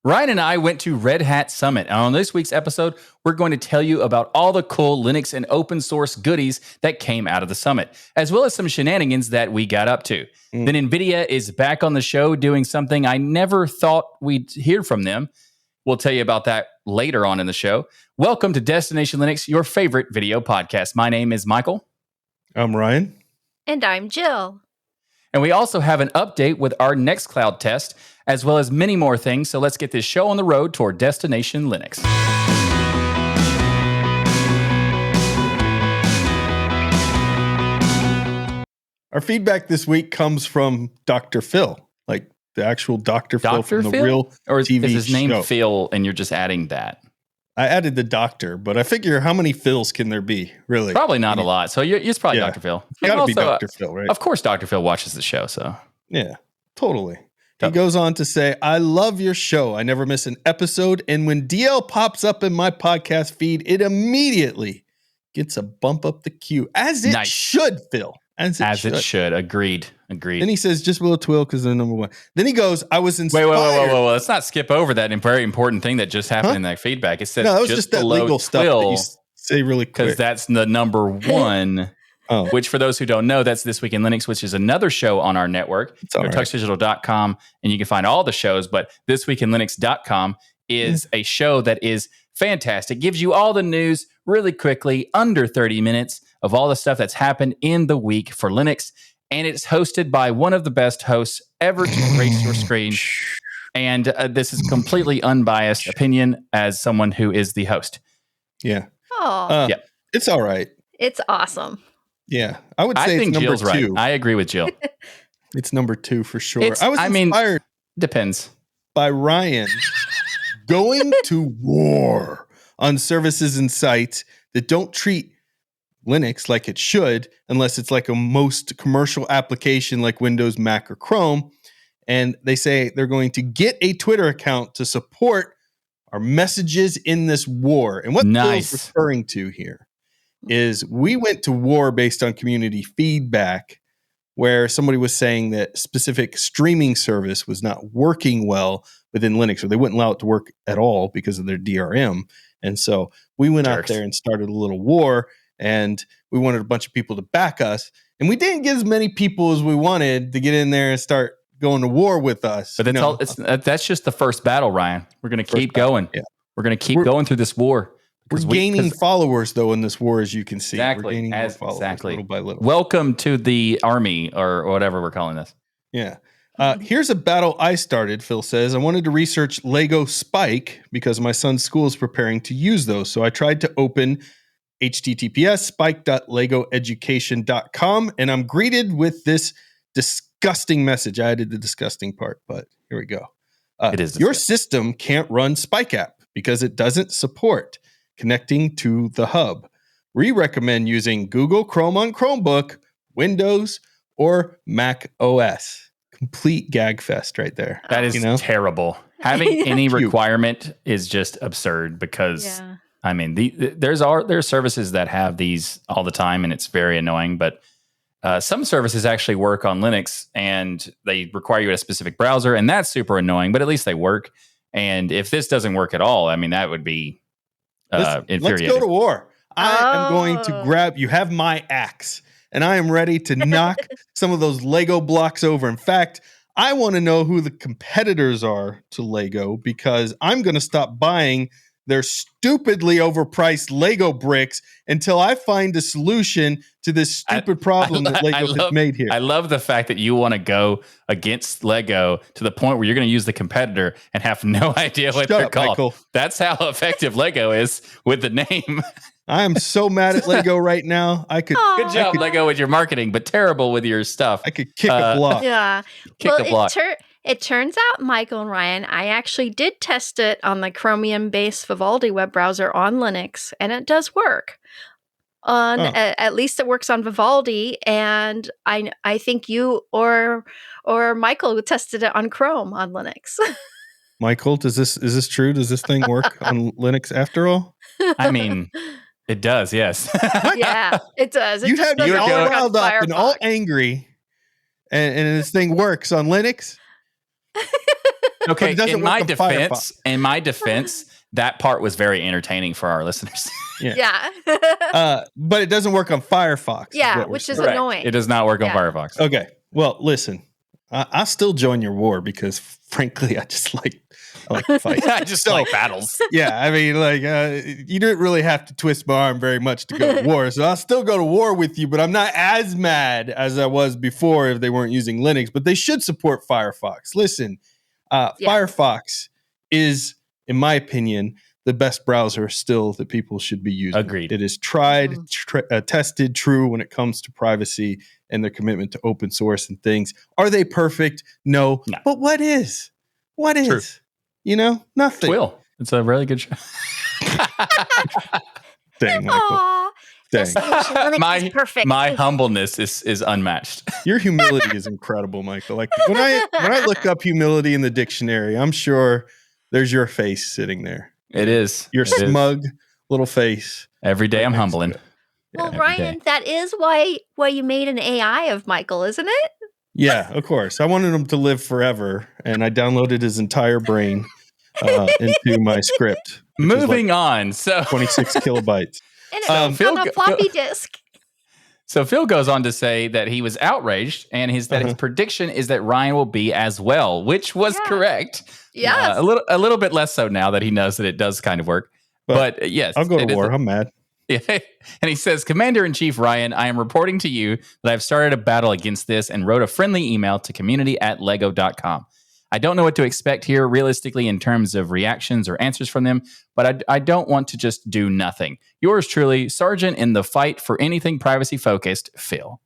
Ryan and I went to Red Hat Summit, and on this week's episode, we're going to tell you about all the cool Linux and open source goodies that came out of the summit, as well as some shenanigans that we got up to. Then Nvidia is back on the show doing something I never thought we'd hear from them. We'll tell you about that later on in the show. Welcome to Destination Linux, your favorite video podcast. My name is Michael. I'm Ryan. And I'm Jill. And we also have an update with our Nextcloud test, as well as many more things. So let's get this show on the road toward Destination Linux. Our feedback this week comes from Dr. Phil, like the actual Dr. Phil from the real or is TV his name show. Phil and you're just adding that? I added the doctor, but I figure how many Phils can there be, really? Probably not a lot. So it's probably Dr. Phil. It's got to be Dr. Phil, right? Of course, Dr. Phil watches the show. So yeah, totally. He goes on to say, I love your show. I never miss an episode. And when DL pops up in my podcast feed, it immediately gets a bump up the queue. As it should, Phil. As it should. Agreed. Then he says, just below Twill because they're number one. Then he goes, I was inspired. Wait. Let's not skip over that very important thing that just happened in that feedback. It says no, that was just that legal stuff that you say really quick. Because that's the number one. Which, for those who don't know, that's This Week in Linux, which is another show on our network. Go to tuxdigital.com and you can find all the shows. But thisweekinlinux.com is a show that is fantastic. Gives you all the news really quickly, under 30 minutes of all the stuff that's happened in the week for Linux. And it's hosted by one of the best hosts ever to grace your screen. And this is completely unbiased opinion as someone who is the host. Yeah. Oh, yeah. It's all right. It's awesome. Yeah. I would say I think it's number Jill's two. right. I agree with Jill. It's number two for sure. I was inspired depends. by Ryan going to war on services and sites that don't treat Linux like it should, unless it's like a most commercial application like Windows, Mac, or Chrome. And they say they're going to get a Twitter account to support our messages in this war. And what Phil's referring to here is we went to war based on community feedback, where somebody was saying that specific streaming service was not working well within Linux, or they wouldn't allow it to work at all because of their DRM. And so we went out there and started a little war, and we wanted a bunch of people to back us. And we didn't get as many people as we wanted to get in there and start going to war with us. But that's just the first battle, Ryan. We're going to keep going. Yeah. We're going to keep going through this war. We're gaining followers, though, in this war, as you can see. Exactly. We're gaining more followers little by little. Welcome to the army, or whatever we're calling this. Yeah. Here's a battle I started, Phil says. I wanted to research Lego Spike because my son's school is preparing to use those. So I tried to open https://spike.legoeducation.com, and I'm greeted with this disgusting message. I added the disgusting part, but here we go. It is your system can't run Spike app because it doesn't support connecting to the hub. We recommend using Google Chrome on Chromebook, Windows, or Mac OS. Complete gag fest right there. That is terrible. Having any requirement is just absurd because, I mean, there's services that have these all the time, and it's very annoying. But some services actually work on Linux, and they require you a specific browser, and that's super annoying, but at least they work. And if this doesn't work at all, I mean, that would be infuriating. Let's go to war. I am going to grab, you have my axe, and I am ready to knock some of those Lego blocks over. In fact, I want to know who the competitors are to Lego, because I'm going to stop buying their stupidly overpriced Lego bricks until I find a solution to this stupid problem that Lego has made here. I love the fact that you want to go against Lego to the point where you're going to use the competitor and have no idea what they're called. Michael. That's how effective Lego is with the name. I am so mad at Lego right now. Good job, Lego, with your marketing, but terrible with your stuff. I could kick a block. Yeah. Kick a block. It turns out, Michael and Ryan, I actually did test it on the Chromium-based Vivaldi web browser on Linux, and it does work. At least it works on Vivaldi, and I think you or Michael tested it on Chrome on Linux. Michael, is this true? Does this thing work on Linux after all? I mean, it does, yes. Yeah, it does. You had me all riled up and all angry, and this thing works on Linux? Firefox. And all riled up and all angry, and this thing works on Linux? Okay, it doesn't in work my defense, that part was very entertaining for our listeners. Yeah. But it doesn't work on Firefox. Yeah, which is Correct. annoying. It does not work on Firefox. Okay. Well, listen, I'll still join your war because, frankly, I like to fight. I just like battles. Yeah, I mean, you didn't really have to twist my arm very much to go to war. So I'll still go to war with you, but I'm not as mad as I was before if they weren't using Linux. But they should support Firefox. Listen, Firefox is, in my opinion, the best browser still that people should be using. Agreed. It is tried, tested, true when it comes to privacy and their commitment to open source and things. Are they perfect? No. But what is? What is? True. You know, nothing. Twill. It's a really good show. Dang, Michael. Dang. My humbleness is unmatched. Your humility is incredible, Michael. Like when I look up humility in the dictionary, I'm sure there's your face sitting there. It is. Your smug little face. Every day I'm humbling. Well, Ryan, that is why you made an AI of Michael, isn't it? Yeah, of course. I wanted him to live forever, and I downloaded his entire brain into my script. Moving on. So 26 kilobytes. And it's on a floppy disk. So Phil goes on to say that he was outraged, and his prediction is that Ryan will be as well, which was correct. Yes. A little bit less so now that he knows that it does kind of work. But yes. I'll go to war. I'm mad. Yeah. And he says, Commander-in-Chief Ryan, I am reporting to you that I've started a battle against this and wrote a friendly email to community@lego.com. I don't know what to expect here realistically in terms of reactions or answers from them, but I don't want to just do nothing. Yours truly, Sergeant in the fight for anything privacy-focused, Phil.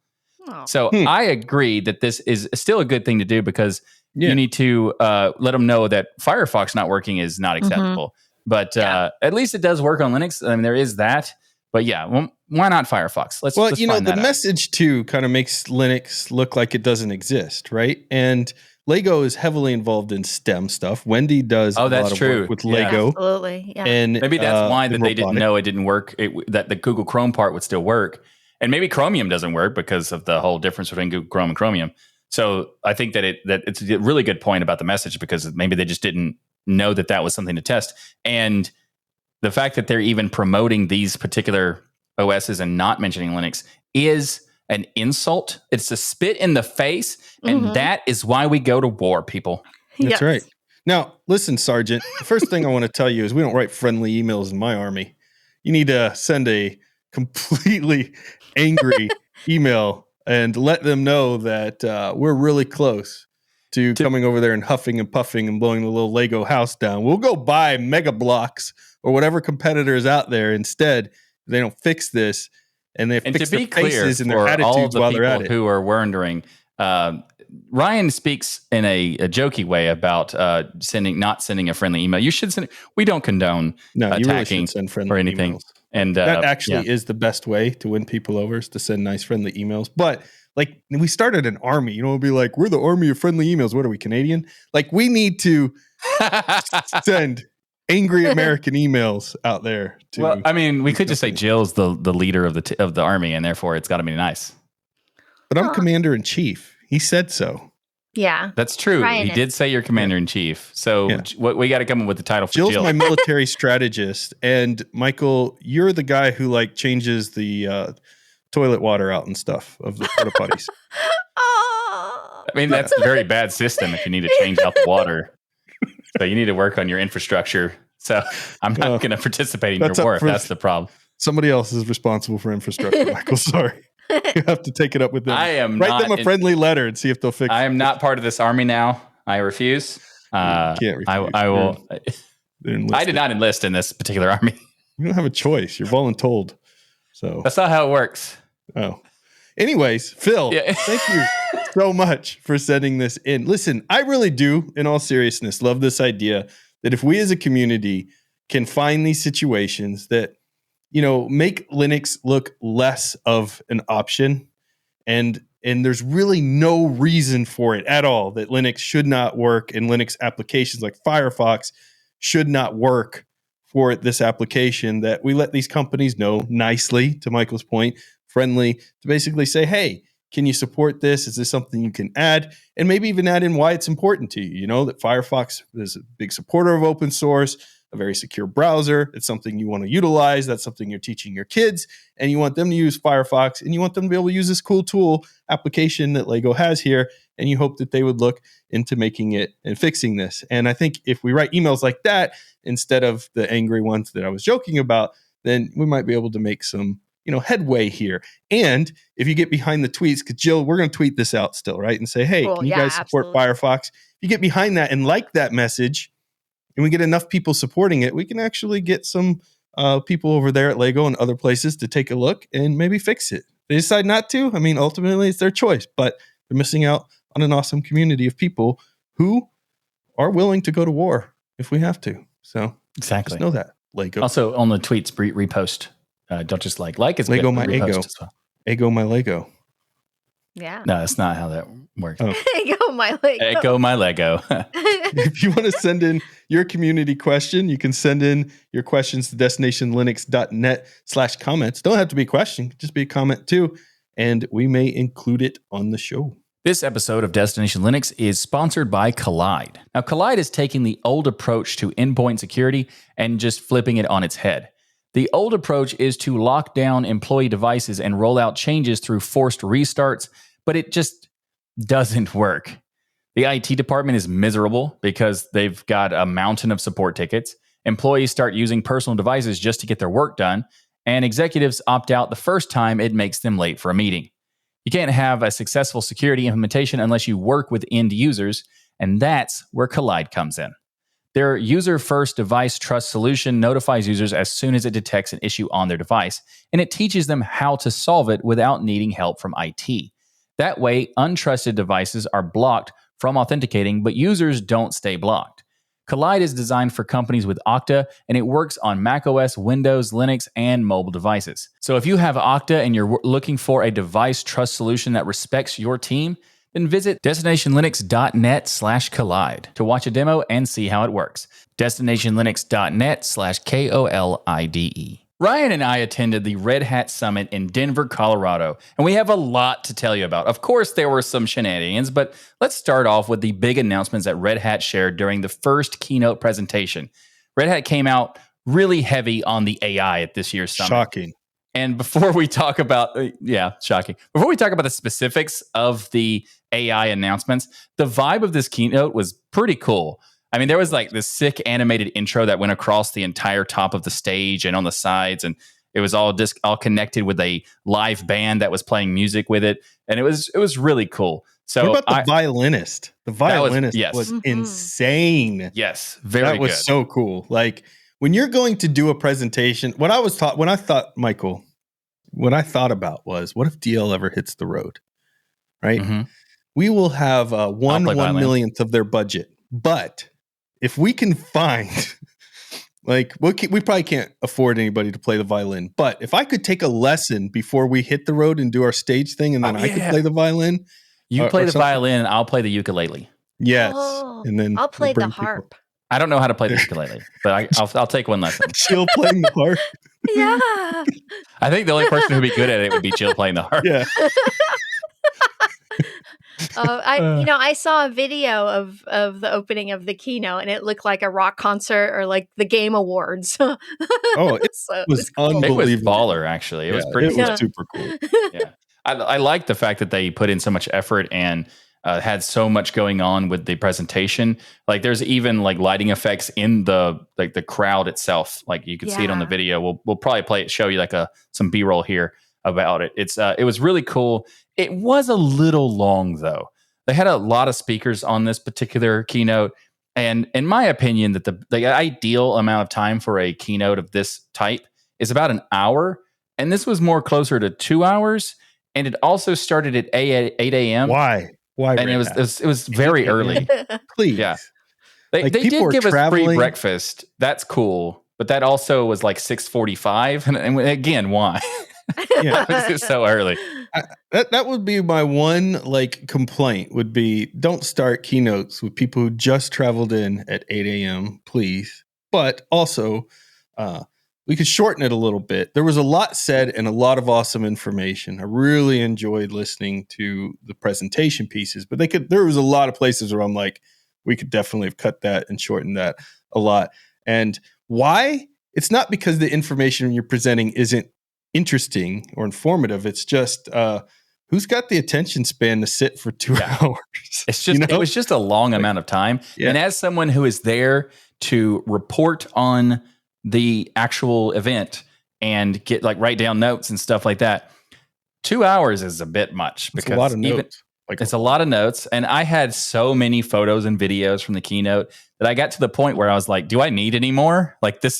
Oh. So I agree that this is still a good thing to do because you need to let them know that Firefox not working is not acceptable. But at least it does work on Linux. I mean, there is that. But yeah, why not Firefox? Let's the message too kind of makes Linux look like it doesn't exist, right? And Lego is heavily involved in STEM stuff. Wendy does a lot of work with Lego. Absolutely. Yeah. And maybe that's why that they didn't know it didn't work, that the Google Chrome part would still work. And maybe Chromium doesn't work because of the whole difference between Google Chrome and Chromium. So I think that it's a really good point about the message because maybe they just didn't know that was something to test. And the fact that they're even promoting these particular OSs and not mentioning Linux is an insult. It's a spit in the face. And that is why we go to war, people. That's right. Now, listen, Sergeant, the first thing I want to tell you is we don't write friendly emails in my army. You need to send a completely angry email and let them know that we're really close to coming over there and huffing and puffing and blowing the little Lego house down. We'll go buy Mega Blocks or whatever competitor is out there instead. They don't fix this, and they fix their faces and their attitudes while they're at it. Who are wondering, Ryan speaks in a jokey way about not sending a friendly email. You should send. We don't condone attacking you really should send friendly or anything. Emails. And that actually is the best way to win people over is to send nice friendly emails. But like we started an army, it'll be like, we're the army of friendly emails. What are we, Canadian? Like we need to send angry American emails out there. Well, I mean, we could just say Jill's the leader of the army, and therefore it's got to be nice. But I'm commander-in-chief. He said so. Yeah, that's true. Ryan he did say you're commander-in-chief. So what we got to come up with the title for Jill's Jill. My military strategist, and Michael, you're the guy who like changes the toilet water out and stuff of the porta potties. I mean, that's a very bad system if you need to change out the water. So you need to work on your infrastructure. So I'm not going to participate in your war if that's the problem. Somebody else is responsible for infrastructure, Michael. Sorry. You have to take it up with them. Write them a friendly letter and see if they'll fix it. I am not part of this army now. I refuse. Can't refuse. I will. I did not enlist in this particular army. You don't have a choice. You're voluntold. So that's not how it works. Oh. Anyways, Phil, thank you so much for sending this in. Listen, I really do, in all seriousness, love this idea that if we as a community can find these situations that, make Linux look less of an option, and there's really no reason for it at all that Linux should not work and Linux applications like Firefox should not work for this application, that we let these companies know nicely, to Michael's point, friendly, to basically say, hey, Can you support this? Is this something you can add? And maybe even add in why it's important to you. You know, that Firefox is a big supporter of open source, a very secure browser. It's something you want to utilize. That's something you're teaching your kids, and you want them to use Firefox, and you want them to be able to use this cool tool application that Lego has here, and you hope that they would look into making it and fixing this. And I think if we write emails like that, instead of the angry ones that I was joking about, then we might be able to make some, headway here. And if you get behind the tweets, because Jill, we're going to tweet this out still, right? And say, hey, can you guys support Firefox? If you get behind that and like that message, and we get enough people supporting it, we can actually get some people over there at Lego and other places to take a look and maybe fix it. They decide not to. I mean, ultimately, it's their choice, but they're missing out on an awesome community of people who are willing to go to war if we have to. So exactly, just know that. Lego. Also on the tweets, repost. Don't just like it's Lego my Ego. As well. Ego my Lego. Yeah. No, that's not how that works. Oh. Ego my Lego. Ego my Lego. If you want to send in your community question, you can send in your questions to destinationlinux.net/comments. Don't have to be a question, just be a comment too, and we may include it on the show. This episode of Destination Linux is sponsored by Kolide. Now, Kolide is taking the old approach to endpoint security and just flipping it on its head. The old approach is to lock down employee devices and roll out changes through forced restarts, but it just doesn't work. The IT department is miserable because they've got a mountain of support tickets. Employees start using personal devices just to get their work done, and executives opt out the first time it makes them late for a meeting. You can't have a successful security implementation unless you work with end users, and that's where Kolide comes in. Their user-first device trust solution notifies users as soon as it detects an issue on their device, and it teaches them how to solve it without needing help from IT. That way, untrusted devices are blocked from authenticating, but users don't stay blocked. Kolide is designed for companies with Okta, and it works on macOS, Windows, Linux, and mobile devices. So if you have Okta and you're looking for a device trust solution that respects your team, then visit destinationlinux.net/Kolide to watch a demo and see how it works. destinationlinux.net/KOLIDE. Ryan and I attended the Red Hat Summit in Denver, Colorado, and we have a lot to tell you about. Of course, there were some shenanigans, but let's start off with the big announcements that Red Hat shared during the first keynote presentation. Red Hat came out really heavy on the AI at this year's summit. Shocking. And before we talk about, shocking. Before we talk about the specifics of the AI announcements, the vibe of this keynote was pretty cool. I mean, there was like this sick animated intro that went across the entire top of the stage and on the sides, and it was all connected with a live band that was playing music with it, and it was really cool. So what about the violinist? The violinist was insane. Yes, very good. That was so cool. Like when you're going to do a presentation, what I thought about was, what if DL ever hits the road? Right? Mm-hmm. We will have 1/1,000,000th of their budget, but if we can find, we probably can't afford anybody to play the violin. But if I could take a lesson before we hit the road and do our stage thing, and then I could play the violin. You play the violin, and I'll play the ukulele. Yes, and then I'll play the harp. I don't know how to play the ukulele, but I'll take one lesson. Jill playing the harp. Yeah. I think the only person who'd be good at it would be Jill playing the harp. Yeah. I saw a video of the opening of the keynote, and it looked like a rock concert or like the Game Awards. It was unbelievable. It was baller, actually. It was pretty cool. It was super cool. Yeah. I like the fact that they put in so much effort and had so much going on with the presentation. Like there's even like lighting effects in the crowd itself. Like you can see it on the video. We'll probably show you like some B-roll here about it. It was really cool. It was a little long though. They had a lot of speakers on this particular keynote, and in my opinion, that the ideal amount of time for a keynote of this type is about an hour, and this was more closer to 2 hours, and it also started at 8 a.m. Why? And it was very early. Please, yeah. They did give us free breakfast. That's cool, but that also was like 6:45, and again, why? Yeah, it's so early. That would be my one complaint. Would be, don't start keynotes with people who just traveled in at 8 a.m. Please, but also we could shorten it a little bit. There was a lot said and a lot of awesome information. I really enjoyed listening to the presentation pieces, but there was a lot of places where I'm like, we could definitely have cut that and shortened that a lot. And why? It's not because the information you're presenting isn't interesting or informative. It's just who's got the attention span to sit for 2 hours? It's just it was just a long amount of time. Yeah. And as someone who is there to report on the actual event and get write down notes and stuff like that, 2 hours is a bit much because it's a lot of notes. It's a lot of notes. And I had so many photos and videos from the keynote that I got to the point where I was like, do I need any more? This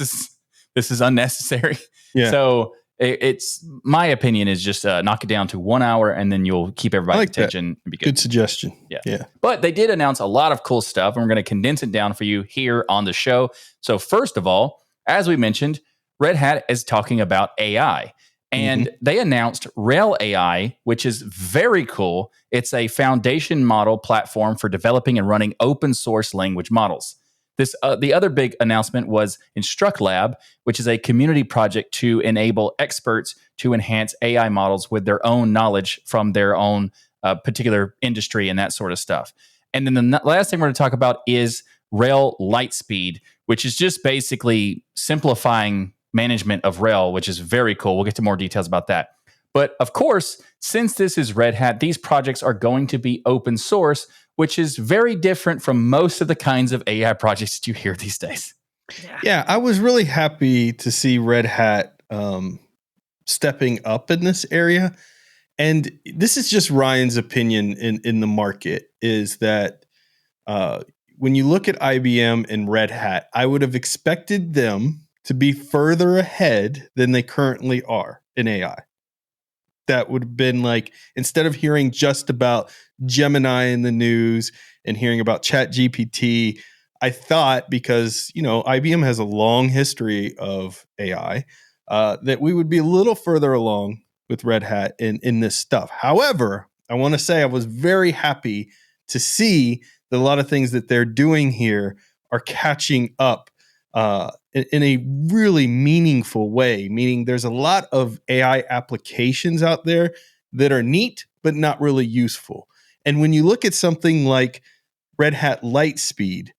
is unnecessary. Yeah. So it's my opinion is just knock it down to 1 hour and then you'll keep everybody's attention and be good. Good suggestion. Yeah. But they did announce a lot of cool stuff and we're going to condense it down for you here on the show. So first of all, as we mentioned, Red Hat is talking about AI. And they announced Rail AI, which is very cool. It's a foundation model platform for developing and running open source language models. The other big announcement was InstructLab, which is a community project to enable experts to enhance AI models with their own knowledge from their own particular industry and that sort of stuff. And then the last thing we're going to talk about is Rail Lightspeed, which is just basically simplifying management of Rail, which is very cool. We'll get to more details about that. But of course, since this is Red Hat, these projects are going to be open source, which is very different from most of the kinds of AI projects that you hear these days. Yeah, I was really happy to see Red Hat stepping up in this area. And this is just Ryan's opinion in the market, is that when you look at IBM and Red Hat, I would have expected them to be further ahead than they currently are in AI. That would have been instead of hearing just about Gemini in the news and hearing about ChatGPT, I thought, because, IBM has a long history of AI, that we would be a little further along with Red Hat in this stuff. However, I want to say I was very happy to see that a lot of things that they're doing here are catching up in a really meaningful way, meaning there's a lot of AI applications out there that are neat, but not really useful. And when you look at something like Red Hat Lightspeed,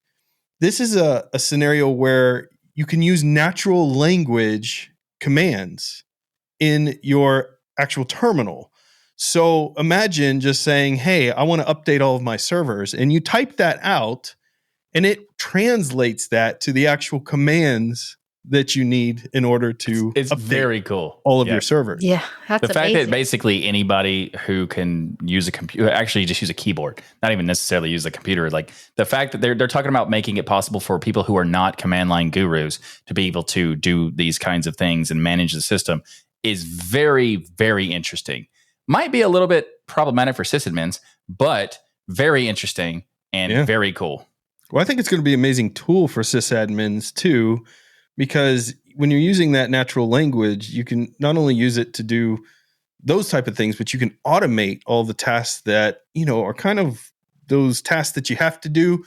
this is a scenario where you can use natural language commands in your actual terminal. So imagine just saying, hey, I want to update all of my servers, and you type that out, and it translates that to the actual commands that you need in order to it's very cool. All of your servers. Yeah, that's the fact that basically anybody who can use a computer, actually just use a keyboard, not even necessarily use a computer, the fact that they're talking about making it possible for people who are not command line gurus to be able to do these kinds of things and manage the system is very, very interesting. Might be a little bit problematic for sysadmins, but very interesting and very cool. Well, I think it's going to be an amazing tool for sysadmins too, because when you're using that natural language, you can not only use it to do those type of things, but you can automate all the tasks that, are kind of those tasks that you have to do,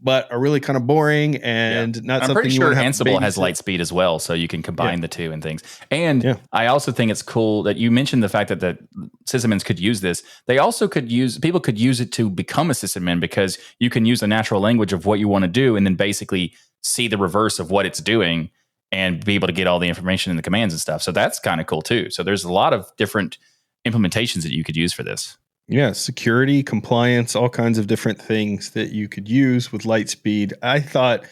but are really kind of boring and not something you want to have. I'm pretty sure Ansible has Lightspeed as well, so you can combine the two and things. And I also think it's cool that you mentioned the fact that sysadmins could use this. People could use it to become a sysadmin, because you can use the natural language of what you want to do and then basically see the reverse of what it's doing and be able to get all the information in the commands and stuff. So that's kind of cool too. So there's a lot of different implementations that you could use for this. Yeah, security, compliance, all kinds of different things that you could use with Lightspeed. I thought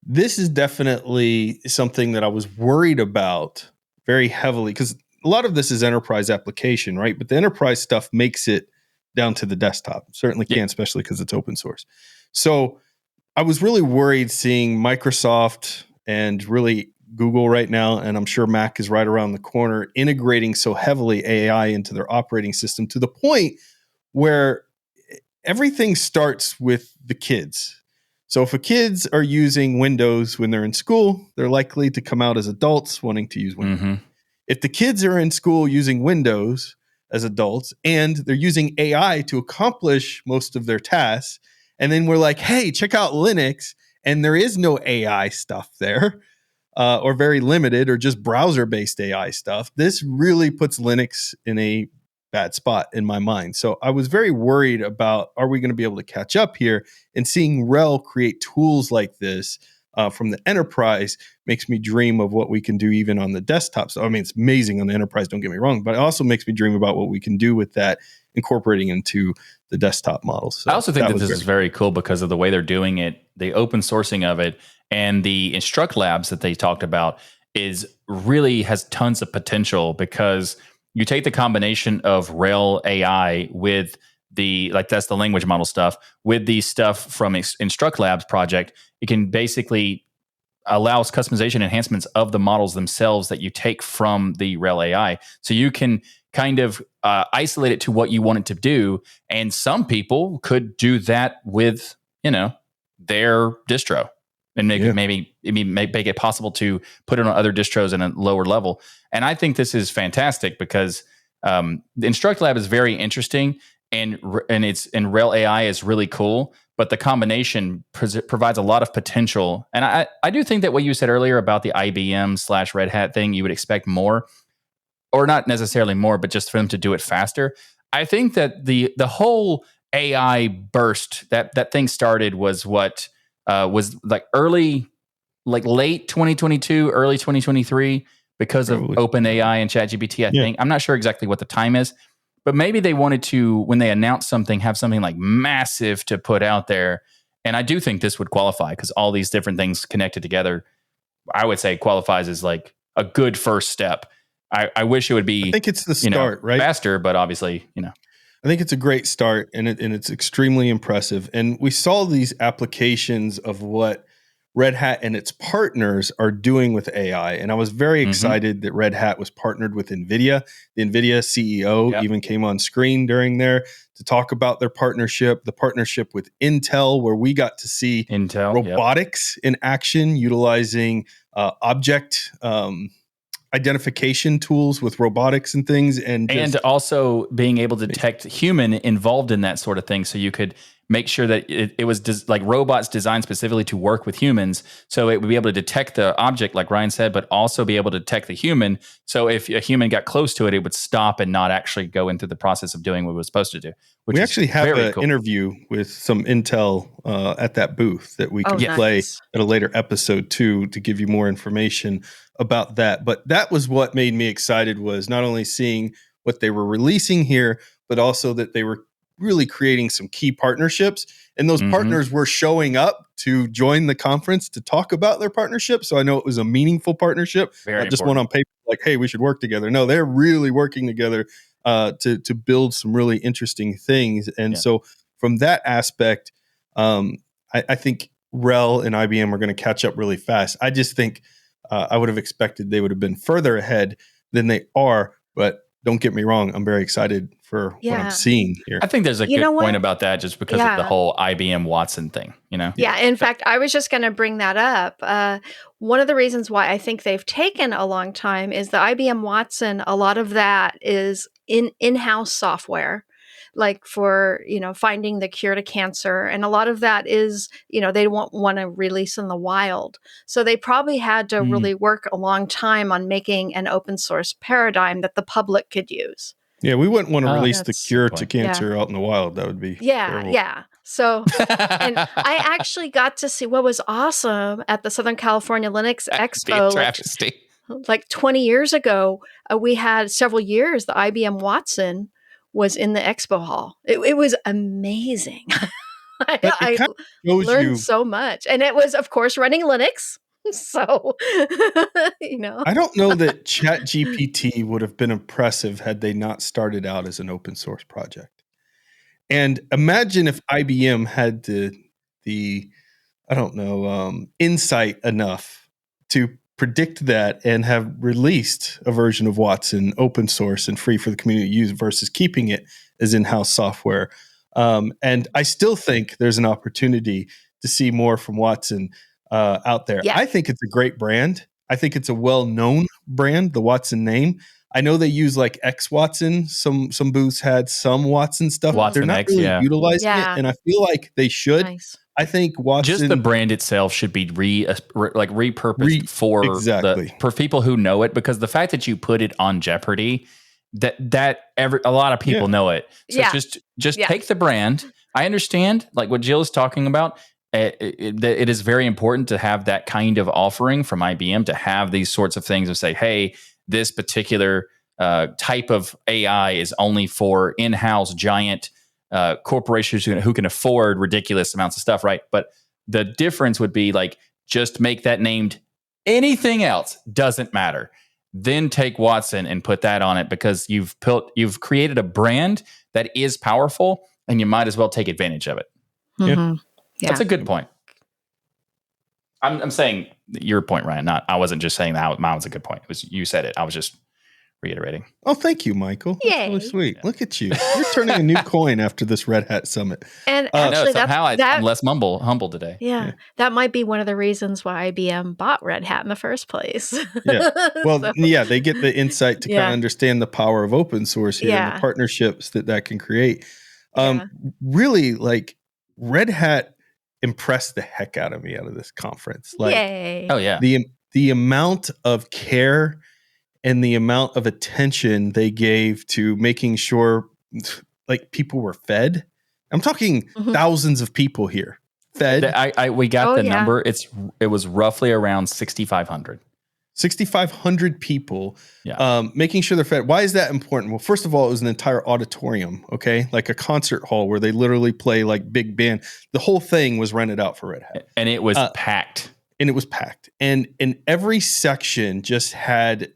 this is definitely something that I was worried about very heavily, because a lot of this is enterprise application, right? But the enterprise stuff makes it down to the desktop. Certainly can, especially because it's open source. So I was really worried seeing Microsoft and really Google right now, and I'm sure Mac is right around the corner, integrating so heavily AI into their operating system to the point where everything starts with the kids. So if the kids are using Windows when they're in school, they're likely to come out as adults wanting to use Windows. Mm-hmm. If the kids are in school using Windows as adults and they're using AI to accomplish most of their tasks, and then we're like, hey, check out Linux, and there is no AI stuff there, or very limited or just browser-based AI stuff. This really puts Linux in a bad spot in my mind. So I was very worried about, are we going to be able to catch up here? And seeing RHEL create tools like this from the enterprise makes me dream of what we can do even on the desktop. So, I mean, it's amazing on the enterprise, don't get me wrong, but it also makes me dream about what we can do with that incorporating into the desktop models. So I also think that this is very cool because of the way they're doing it, the open sourcing of it, and the Instruct Labs that they talked about has tons of potential, because you take the combination of RHEL AI with that's the language model stuff, with the stuff from Instruct Labs project. It can basically allows customization enhancements of the models themselves that you take from the RHEL AI. So you can kind of isolate it to what you want it to do. And some people could do that with, their distro and make it possible to put it on other distros in a lower level. And I think this is fantastic because the Instruct Lab is very interesting, and RHEL AI is really cool. But the combination provides a lot of potential. And I do think that what you said earlier about the IBM/Red Hat thing, you would expect more, or not necessarily more, but just for them to do it faster. I think that the whole AI burst that thing started was what was like late 2022, early 2023, because of OpenAI and ChatGPT, I think. I'm not sure exactly what the time is. But maybe they wanted to, when they announced something, have something like massive to put out there. And I do think this would qualify, because all these different things connected together, I would say qualifies as like a good first step. I wish it would be, I think it's the start, right? Faster, but obviously, I think it's a great start, and it's extremely impressive. And we saw these applications of what Red Hat and its partners are doing with AI. And I was very excited that Red Hat was partnered with Nvidia. The Nvidia CEO even came on screen during there to talk about their partnership, the partnership with Intel, where we got to see robotics in action, utilizing object identification tools with robotics and things. And also being able to detect human involved in that sort of thing. So you could make sure that it was like robots designed specifically to work with humans. So it would be able to detect the object, like Ryan said, but also be able to detect the human. So if a human got close to it, it would stop and not actually go into the process of doing what it was supposed to do. We actually have an interview with some Intel at that booth that we can play at a later episode too, to give you more information about that. But that was what made me excited, was not only seeing what they were releasing here, but also that they were really creating some key partnerships, and those partners were showing up to join the conference to talk about their partnership. So I know it was a meaningful partnership, not just one on paper like, hey, we should work together. No, they're really working together to build some really interesting things. And so from that aspect, I think RHEL and IBM are going to catch up really fast. I just think I would have expected they would have been further ahead than they are, but don't get me wrong, I'm very excited for what I'm seeing here. I think there's a good point about that, just because of the whole IBM Watson thing, Yeah, in fact, I was just going to bring that up. One of the reasons why I think they've taken a long time is the IBM Watson, a lot of that is in-house software, like for, finding the cure to cancer. And a lot of that is, they won't want to release in the wild. So they probably had to really work a long time on making an open source paradigm that the public could use. Yeah, we wouldn't want to release the cure to cancer out in the wild. That would be terrible. Yeah. So, and I actually got to see what was awesome at the Southern California Linux Expo. Like 20 years ago, we had several years, the IBM Watson was in the expo hall. It was amazing. I learned so much. And it was, of course, running Linux. So, I don't know that ChatGPT would have been impressive had they not started out as an open source project. And imagine if IBM had the insight enough to predict that and have released a version of Watson open source and free for the community to use versus keeping it as in-house software. And I still think there's an opportunity to see more from Watson out there. Yeah. I think it's a great brand. I think it's a well-known brand, the Watson name. I know they use like X Watson. Some booths had some Watson stuff. They're not really utilizing it, and I feel like they should. I think Watson, just the brand itself should be repurposed for people who know it, because the fact that you put it on Jeopardy, a lot of people know it. So just take the brand. I understand like what Jill is talking about. It is very important to have that kind of offering from IBM, to have these sorts of things and say, hey, this particular type of AI is only for in-house giant corporations who can afford ridiculous amounts of stuff, right? But the difference would be like, just make that named anything else, doesn't matter. Then take Watson and put that on it, because you've created a brand that is powerful, and you might as well take advantage of it. Mm-hmm. Yeah. That's a good point. I'm saying your point, Ryan. I wasn't just saying that mine was a good point. It was, you said it. I was just reiterating. Oh, thank you, Michael. That's really sweet. Look at you. You're turning a new coin after this Red Hat Summit. And actually, I'm less humble today. Yeah, that might be one of the reasons why IBM bought Red Hat in the first place. Yeah. Well, they get the insight to kind of understand the power of open source here and the partnerships that can create. Really, like, Red Hat impressed the heck out of me out of this conference. Like, yay. Oh yeah. The amount of care and the amount of attention they gave to making sure like people were fed. I'm talking thousands of people here fed. We got the number. It was roughly around 6,500. 6,500 people, making sure they're fed. Why is that important? Well, first of all, it was an entire auditorium, okay? Like a concert hall where they literally play like big band. The whole thing was rented out for Red Hat. And it was packed. And every section just had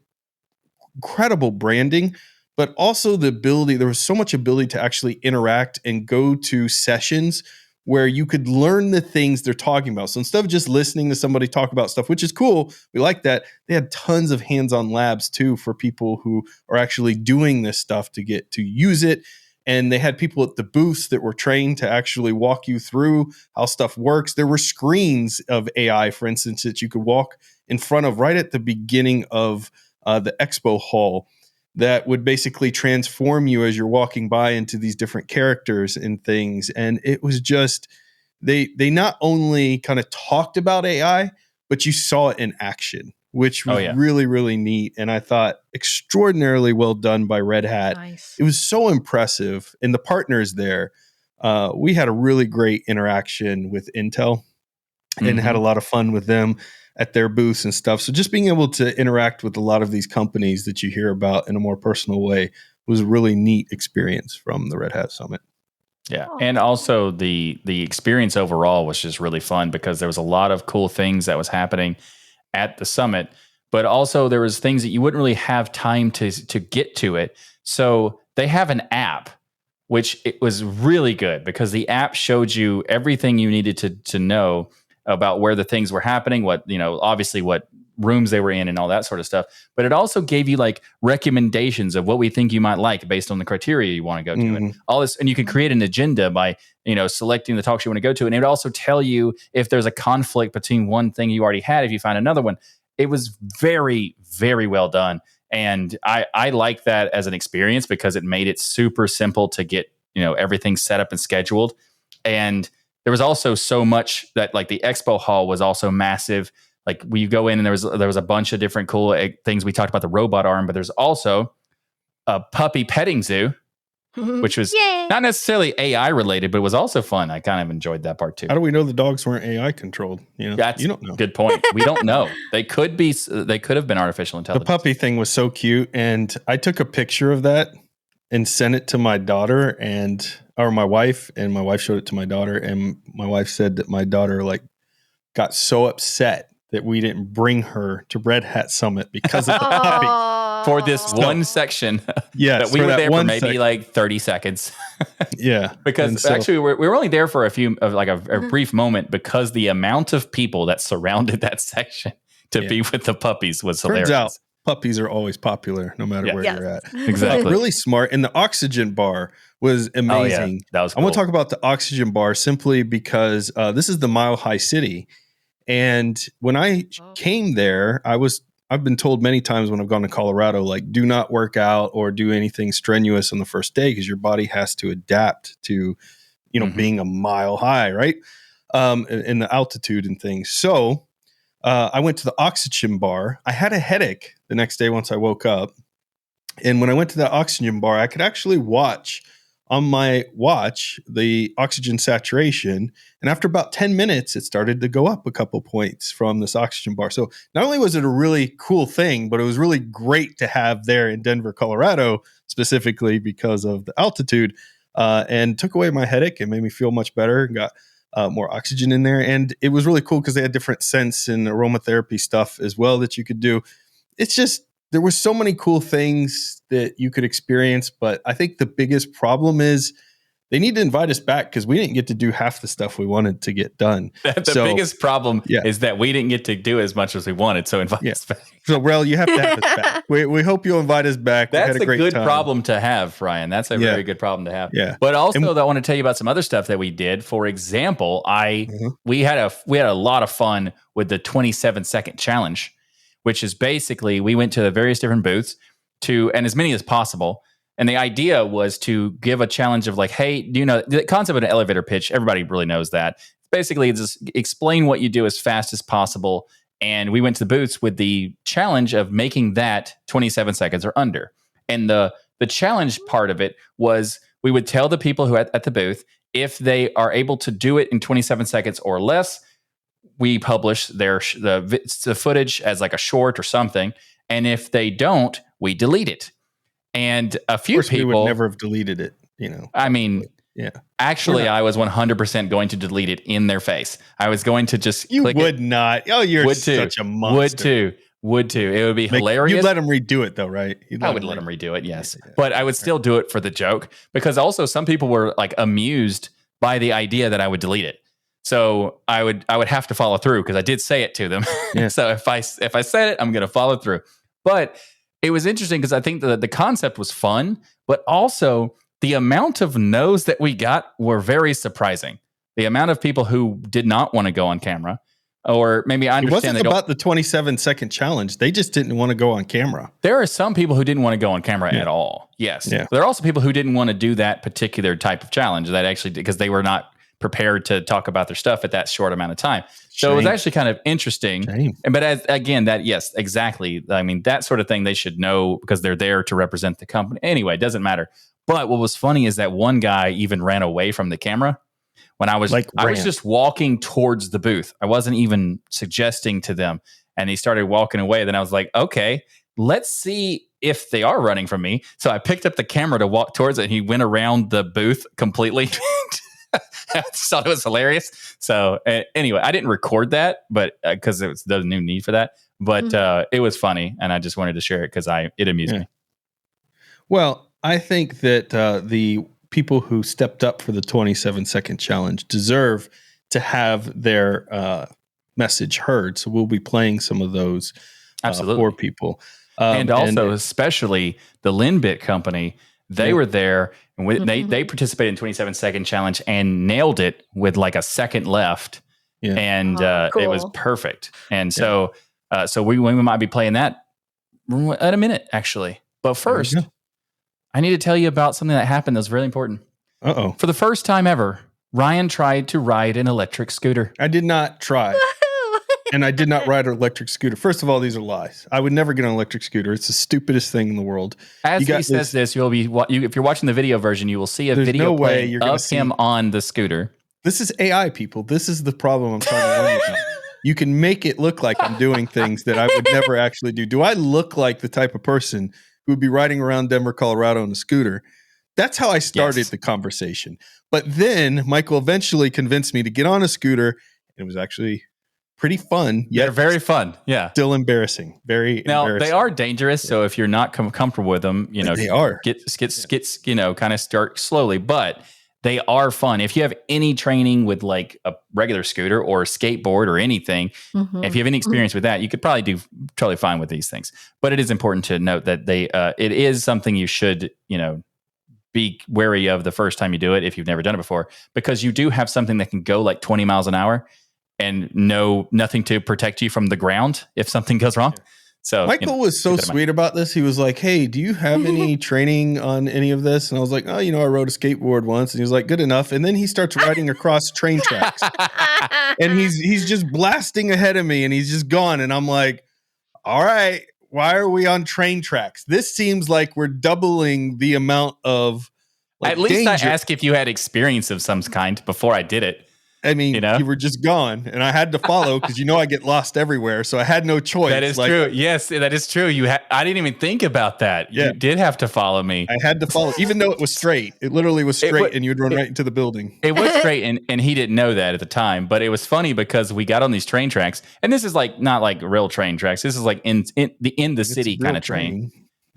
incredible branding, but also the ability, there was so much ability to actually interact and go to sessions where you could learn the things they're talking about. So instead of just listening to somebody talk about stuff, which is cool, we like that, they had tons of hands-on labs too for people who are actually doing this stuff to get to use it. And they had people at the booths that were trained to actually walk you through how stuff works. There were screens of AI, for instance, that you could walk in front of right at the beginning of the expo hall that would basically transform you as you're walking by into these different characters and things. And it was just, they not only kind of talked about AI, but you saw it in action, which was really, really neat. And I thought extraordinarily well done by Red Hat. Nice. It was so impressive. And the partners there, we had a really great interaction with Intel and had a lot of fun with them at their booths and stuff. So just being able to interact with a lot of these companies that you hear about in a more personal way was a really neat experience from the Red Hat Summit. Yeah. And also the experience overall was just really fun, because there was a lot of cool things that was happening at the summit, but also there was things that you wouldn't really have time to get to it. So they have an app, which it was really good, because the app showed you everything you needed to know about where the things were happening, obviously what rooms they were in and all that sort of stuff. But it also gave you like recommendations of what we think you might like based on the criteria you want to go to and all this. And you can create an agenda by, selecting the talks you want to go to. And it would also tell you if there's a conflict between one thing you already had, if you find another one. It was very, very well done. And I like that as an experience, because it made it super simple to get, everything set up and scheduled. And there was also so much that, like, the expo hall was also massive. Like, we go in and there was a bunch of different cool things. We talked about the robot arm, but there's also a puppy petting zoo, which was not necessarily AI related, but it was also fun. I kind of enjoyed that part too. How do we know the dogs weren't AI controlled? That's you don't know. Good point. We don't know. They could have been artificial intelligence. The puppy thing was so cute, and I took a picture of that and sent it to my daughter or my wife, and my wife showed it to my daughter, and my wife said that my daughter got so upset that we didn't bring her to Red Hat Summit because of the puppy. For this one section that we were there for maybe like 30 seconds. Yeah. Because actually we were only there for a brief moment, because the amount of people that surrounded that section to be with the puppies was hilarious. Turns out puppies are always popular no matter where you're at. Exactly. Really smart. And the oxygen bar was amazing. Oh, yeah. That was cool. I want to talk about the oxygen bar simply because this is the Mile High City. And when I came there, I've been told many times when I've gone to Colorado, like, do not work out or do anything strenuous on the first day, because your body has to adapt to, being a mile high, right? in the altitude and things. So I went to the oxygen bar. I had a headache the next day once I woke up. And when I went to that oxygen bar, I could actually watch on my watch the oxygen saturation. And after about 10 minutes, it started to go up a couple points from this oxygen bar. So not only was it a really cool thing, but it was really great to have there in Denver, Colorado, specifically because of the altitude, and took away my headache and made me feel much better and got more oxygen in there. And it was really cool because they had different scents and aromatherapy stuff as well that you could do. It's just, there were so many cool things that you could experience, but I think the biggest problem is they need to invite us back because we didn't get to do half the stuff we wanted to get done. The biggest problem is that we didn't get to do as much as we wanted, so invite us back. So, Rel, you have to have us back. We hope you'll invite us back. That's a good problem to have, Ryan. That's a very good problem to have. Yeah. But also, I want to tell you about some other stuff that we did. For example, we had a lot of fun with the 27-second challenge, which is basically we went to the various different booths and as many as possible. And the idea was to give a challenge of like, hey, do you know the concept of an elevator pitch? Everybody really knows that. Basically, just explain what you do as fast as possible. And we went to the booths with the challenge of making that 27 seconds or under. And the challenge part of it was we would tell the people who at the booth, if they are able to do it in 27 seconds or less, we publish the footage as like a short or something. And if they don't, we delete it. And a few people we would never have deleted it, you know. I mean, yeah. Actually, I was 100% going to delete it in their face. I was going to just click it. You would not. Oh, you're such a monster. Would too. It would be hilarious. You'd let them redo it though, right? I would let them redo it, yes. Yeah. But I would still do it for the joke because also some people were like amused by the idea that I would delete it. So I would have to follow through because I did say it to them. Yeah. So if I said it, I'm going to follow through. But it was interesting because I think the concept was fun, but also the amount of no's that we got were very surprising. The amount of people who did not want to go on camera, or maybe I understand it wasn't about the 27-second challenge. They just didn't want to go on camera. There are some people who didn't want to go on camera at all. Yes. Yeah. There are also people who didn't want to do that particular type of challenge that actually because they were not prepared to talk about their stuff at that short amount of time. So it was actually kind of interesting. But yes, exactly. I mean, that sort of thing they should know because they're there to represent the company. Anyway, it doesn't matter. But what was funny is that one guy even ran away from the camera when I was just walking towards the booth. I wasn't even suggesting to them. And he started walking away. Then I was like, okay, let's see if they are running from me. So I picked up the camera to walk towards it. And he went around the booth completely. I just thought it was hilarious. So anyway, I didn't record that, but because there's no need for that. But it was funny, and I just wanted to share it because it amused me. Well, I think that the people who stepped up for the 27-second challenge deserve to have their message heard. So we'll be playing some of those for people, and also especially the LINBIT company. They were there. And they participated in 27-second challenge and nailed it with like a second left. Yeah. And cool. It was perfect. And so we might be playing that in a minute, actually. But first, I need to tell you about something that happened that was really important. Uh-oh. For the first time ever, Ryan tried to ride an electric scooter. I did not try. And I did not ride an electric scooter. First of all, these are lies. I would never get an electric scooter. It's the stupidest thing in the world. As he says this, if you're watching the video version, you will see a video of him on the scooter. This is AI, people. This is the problem I'm trying to learn about. You can make it look like I'm doing things that I would never actually do. Do I look like the type of person who would be riding around Denver, Colorado on a scooter? That's how I started the conversation. But then Michael eventually convinced me to get on a scooter. It was actually pretty fun. They're very fun. Yeah. Still embarrassing. Very embarrassing. They are dangerous. So if you're not comfortable with them, they are. Kind of start slowly, but they are fun. If you have any training with like a regular scooter or a skateboard or anything, if you have any experience with that, you could probably do totally fine with these things. But it is important to note that it is something you should, be wary of the first time you do it if you've never done it before, because you do have something that can go like 20 miles an hour and nothing to protect you from the ground if something goes wrong. So Michael was so sweet about this. He was like, hey, do you have any training on any of this? And I was like, oh, I rode a skateboard once. And he was like, good enough. And then he starts riding across train tracks. and he's just blasting ahead of me, and he's just gone. And I'm like, all right, why are we on train tracks? This seems like we're doubling the amount of at least danger. I asked if you had experience of some kind before I did it. I mean, you were just gone, and I had to follow because I get lost everywhere, so I had no choice. That is true. Yes, that is true. I didn't even think about that. You did have to follow me. I had to follow, even though it was straight. It literally was straight, and you would run right into the building. It was straight, and he didn't know that at the time. But it was funny because we got on these train tracks, and this is not like real train tracks. This is like in the city kind of train.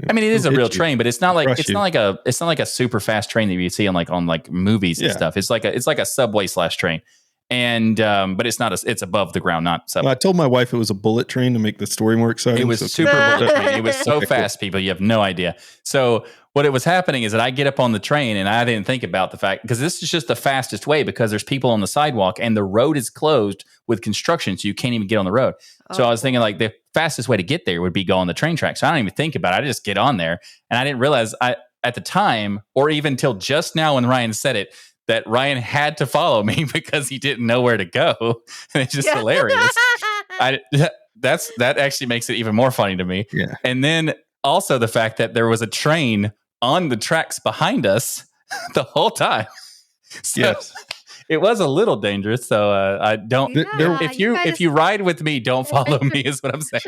I mean, it is a real train, but it's not like a super fast train that you see on movies and stuff. It's like a subway / train, and but it's not. It's above the ground, not subway. Well, I told my wife it was a bullet train to make the story more exciting. It was super bullet train. It was so fast, people. You have no idea. So what it was happening is that I get up on the train, and I didn't think about the fact because this is just the fastest way because there's people on the sidewalk and the road is closed with construction, so you can't even get on the road. So I was thinking the fastest way to get there would be go on the train track. So I don't even think about it. I just get on there. And I didn't realize at the time, or even till just now when Ryan said it, that Ryan had to follow me because he didn't know where to go. And it's just hilarious. That actually makes it even more funny to me. Yeah. And then also the fact that there was a train on the tracks behind us the whole time. So, yes. It was a little dangerous, so I don't. If you ride with me, don't follow me. Is what I'm saying.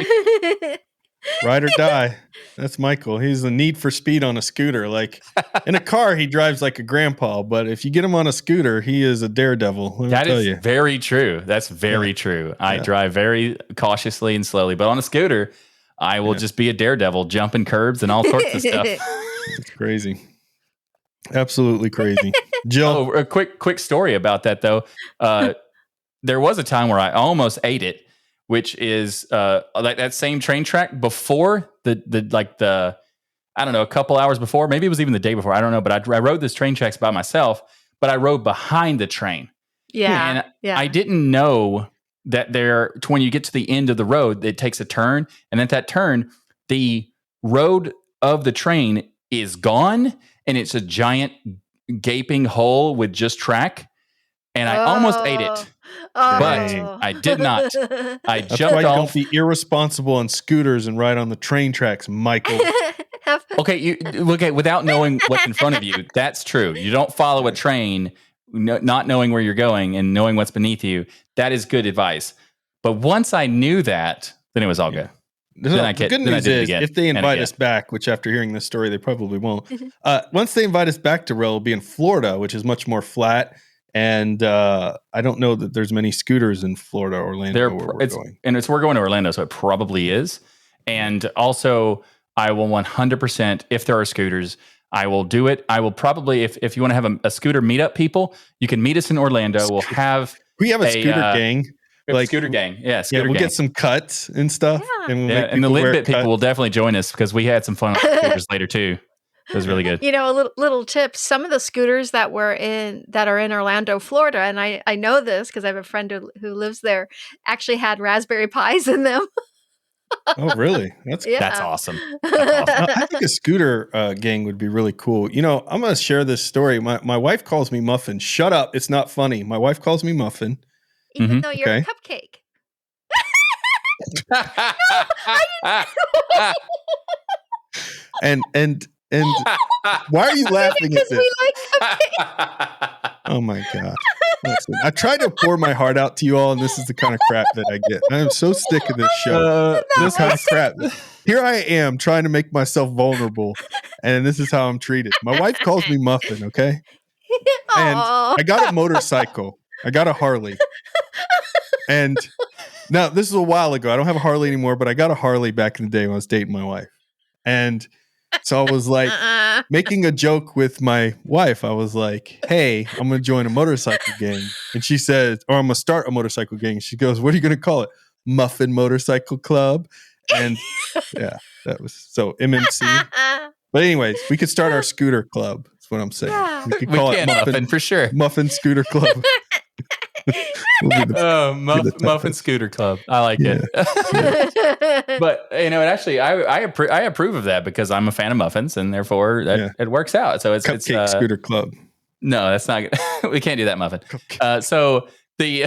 Ride or die. That's Michael. He's the need for speed on a scooter. Like in a car, he drives like a grandpa, but if you get him on a scooter, he is a daredevil. That is very true. That's very true. I drive very cautiously and slowly, but on a scooter, I will just be a daredevil, jumping curbs and all sorts of stuff. It's crazy. Absolutely crazy. Jill. A quick story about that though. There was a time where I almost ate it, which is like that same train track before the I don't know, a couple hours before, maybe it was even the day before, I don't know, but I rode this train tracks by myself, but I rode behind the train. Yeah. And I didn't know that when you get to the end of the road, it takes a turn, and at that turn, the road of the train is gone, and it's a giant gaping hole with just track. And I almost ate it, but I did not. That's why you don't be irresponsible on scooters and ride on the train tracks, Michael. Okay, without knowing what's in front of you, that's true. You don't follow a train, not knowing where you're going and knowing what's beneath you. That is good advice. But once I knew that, then it was all good. The good news is, if they invite us back, which after hearing this story, they probably won't. Once they invite us back to Rel, it'll be in Florida, which is much more flat. And I don't know that there's many scooters in Florida, Orlando, where we're going. And we're going to Orlando, so it probably is. And also, I will 100%, if there are scooters, I will do it. I will probably, if you want to have a scooter meetup, people, you can meet us in Orlando. We'll have a scooter gang. Like scooter gang, we'll get some cuts and stuff, and and the LINBIT people will definitely join us because we had some fun on scooters later too. It was really good. A little tip: some of the scooters that are in Orlando, Florida, and I know this because I have a friend who lives there, actually had Raspberry Pis in them. Oh, really? That's awesome. I think a scooter gang would be really cool. I'm going to share this story. My wife calls me Muffin. Shut up! It's not funny. My wife calls me Muffin. Even though you're a cupcake. And why are you laughing at this? We like cupcakes. Oh my God. Listen, I try to pour my heart out to you all, and this is the kind of crap that I get. I am so sick of this show. This kind of crap. Here I am trying to make myself vulnerable, and this is how I'm treated. My wife calls me Muffin, okay? And I got a motorcycle. I got a Harley. And now this is a while ago. I don't have a Harley anymore, but I got a Harley back in the day when I was dating my wife. And so I was like making a joke with my wife. I was like, hey, I'm going to join a motorcycle gang. And she said, or I'm going to start a motorcycle gang. She goes, what are you going to call it? Muffin Motorcycle Club. And yeah, that was so MMC. But anyways, we could start our scooter club. That's what I'm saying. Yeah. We could call it Muffin for sure. Muffin Scooter Club. Muffin Scooter Club. I like it. But actually, I approve of that because I'm a fan of muffins, and therefore it works out. So it's Cupcake Scooter Club. No, that's not good. We can't do that, Muffin. So The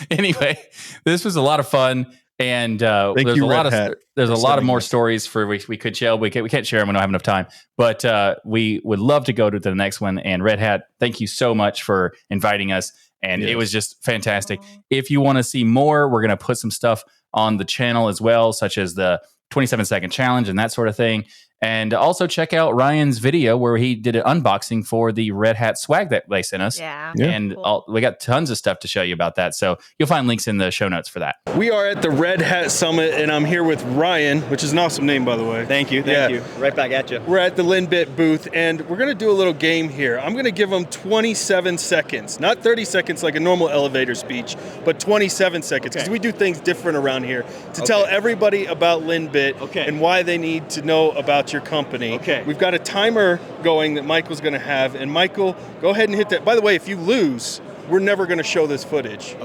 anyway, this was a lot of fun, and there's a lot of more stories for we could share. We can't share them. We don't have enough time, but we would love to go to the next one. And Red Hat, thank you so much for inviting us, and it was just fantastic. If you want to see more, we're going to put some stuff on the channel as well, such as the 27-second challenge and that sort of thing. And also check out Ryan's video where he did an unboxing for the Red Hat swag that they sent us. Yeah. And we got tons of stuff to show you about that. So you'll find links in the show notes for that. We are at the Red Hat Summit, and I'm here with Ryan, which is an awesome name, by the way. Thank you. Thank you. Right back at you. We're at the LINBIT booth, and we're going to do a little game here. I'm going to give them 27 seconds, not 30 seconds like a normal elevator speech, but 27 seconds, because we do things different around here, to tell everybody about LINBIT and why they need to know about your company. We've got a timer going that Michael's going to have, and Michael, go ahead and hit that. By the way, if you lose, we're never going to show this footage.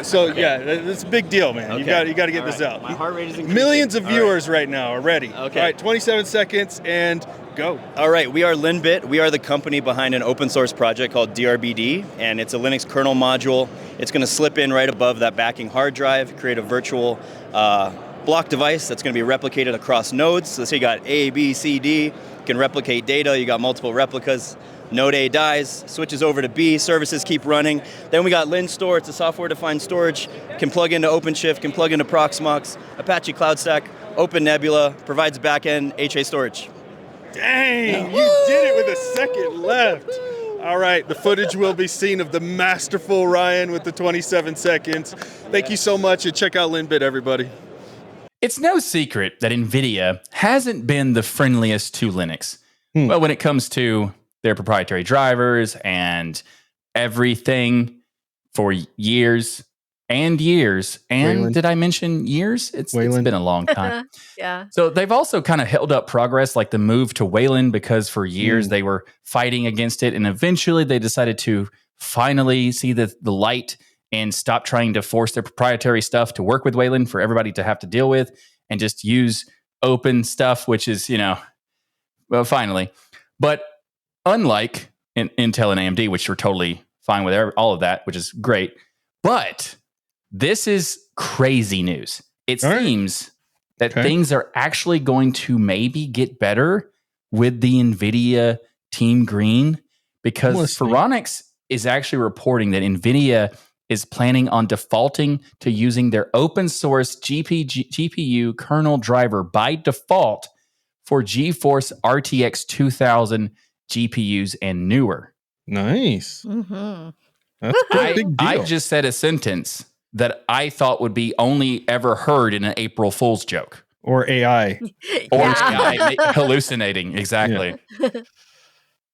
So yeah, it's a big deal, man. You got to get this out. My heart rate is increasing. Millions of viewers right now are ready. All right, 27 seconds and go. All right, we are LINBIT. We are the company behind an open source project called DRBD, and it's a Linux kernel module. It's going to slip in right above that backing hard drive, create a virtual block device that's going to be replicated across nodes. So say you got A, B, C, D, you can replicate data, you got multiple replicas. Node A dies, switches over to B, services keep running. Then we got LinStore, it's a software-defined storage, can plug into OpenShift, can plug into Proxmox, Apache Cloud Stack, OpenNebula, provides backend HA storage. Dang, you did it with a second left. All right, the footage will be seen of the masterful Ryan with the 27 seconds. Thank you so much, and check out LINBIT, everybody. It's no secret that Nvidia hasn't been the friendliest to Linux. Well, when it comes to their proprietary drivers and everything for years and years. And Wayland. Did I mention years? It's been a long time. Yeah. So they've also kind of held up progress, like the move to Wayland, because for years they were fighting against it. And eventually they decided to finally see the light and stop trying to force their proprietary stuff to work with Wayland for everybody to have to deal with, and just use open stuff, which is, well, finally. But unlike Intel and AMD, which are totally fine with all of that, which is great. But this is crazy news. It seems that things are actually going to maybe get better with the NVIDIA Team Green, because Phoronix is actually reporting that NVIDIA is planning on defaulting to using their open source GPU kernel driver by default for GeForce RTX 2000 GPUs and newer. Nice. Mm-hmm. That's a big deal. I just said a sentence that I thought would be only ever heard in an April Fool's joke. Or AI. Or AI hallucinating. Exactly. Yeah.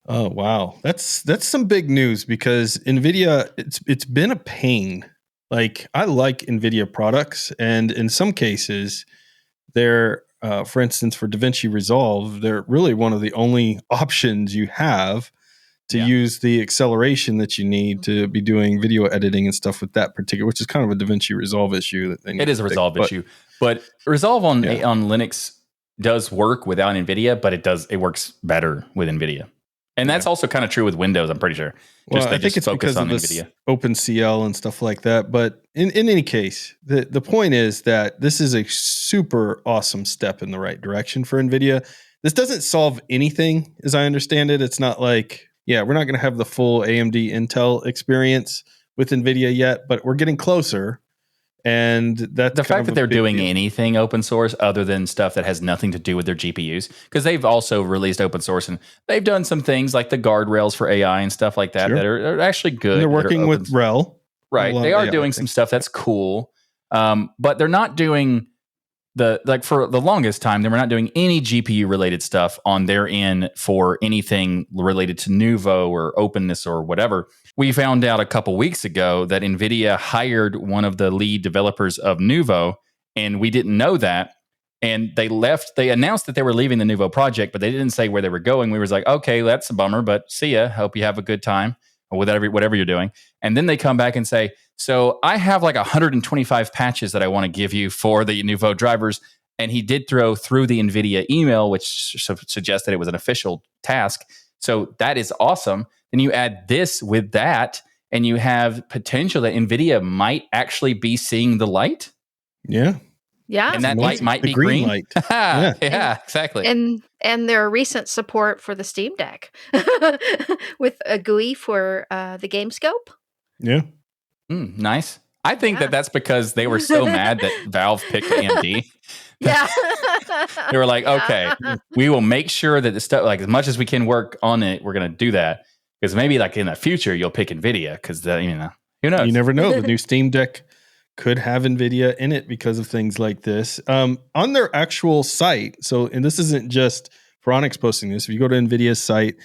Oh, wow. That's some big news, because NVIDIA, it's been a pain. Like, I like NVIDIA products, and in some cases, they're, for instance, for DaVinci Resolve, they're really one of the only options you have to use the acceleration that you need to be doing video editing and stuff with that particular, which is kind of a DaVinci Resolve issue. That they need it is a Resolve issue. But Resolve on Linux does work without NVIDIA, but it works better with NVIDIA. And that's also kind of true with Windows, I'm pretty sure. I think it's because of this OpenCL and stuff like that. But in any case, the point is that this is a super awesome step in the right direction for NVIDIA. This doesn't solve anything, as I understand it. It's not like, we're not going to have the full AMD Intel experience with NVIDIA yet, but we're getting closer. And that's the fact that they're doing anything open source other than stuff that has nothing to do with their GPUs, because they've also released open source and they've done some things like the guardrails for AI and stuff like that that are actually good. And they're working with RHEL. Right. They are doing some stuff that's cool. But they're not doing for the longest time, they were not doing any GPU related stuff on their end for anything related to Nouveau or openness or whatever. We found out a couple weeks ago that NVIDIA hired one of the lead developers of Nouveau, and we didn't know that. And they announced that they were leaving the Nouveau project, but they didn't say where they were going. We were like, okay, that's a bummer, but see ya. Hope you have a good time or whatever you're doing. And then they come back and say, so I have like 125 patches that I want to give you for the Nouveau drivers. And he did throw through the NVIDIA email, which suggests that it was an official task, So that is awesome. Then you add this with that, and you have potential that NVIDIA might actually be seeing the light. Yeah. Yeah. And that light might the be green green. light. Yeah, exactly. And their recent support for the Steam Deck with a GUI for the game scope. Yeah. Nice. I think that's because they were so mad that Valve picked AMD. Yeah. They were like, okay, we will make sure that the stuff, like as much as we can work on it, we're going to do that. Because maybe like in the future, you'll pick NVIDIA because, who knows? You never know. The new Steam Deck could have NVIDIA in it because of things like this. On their actual site, and this isn't just Phoronix posting this. If you go to NVIDIA's site,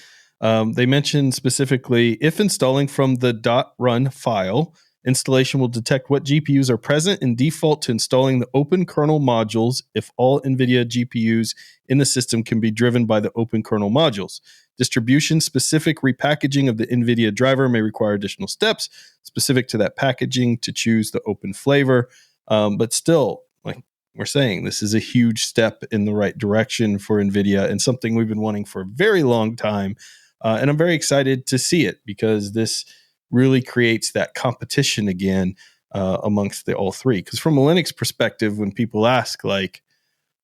they mention specifically, if installing from the .run file, installation will detect what GPUs are present and default to installing the open kernel modules if all NVIDIA GPUs in the system can be driven by the open kernel modules. Distribution-specific repackaging of the NVIDIA driver may require additional steps specific to that packaging to choose the open flavor. But still, like we're saying, this is a huge step in the right direction for NVIDIA and something we've been wanting for a very long time. And I'm very excited to see it because this really creates that competition again amongst the all three. Because from a Linux perspective, when people ask, like,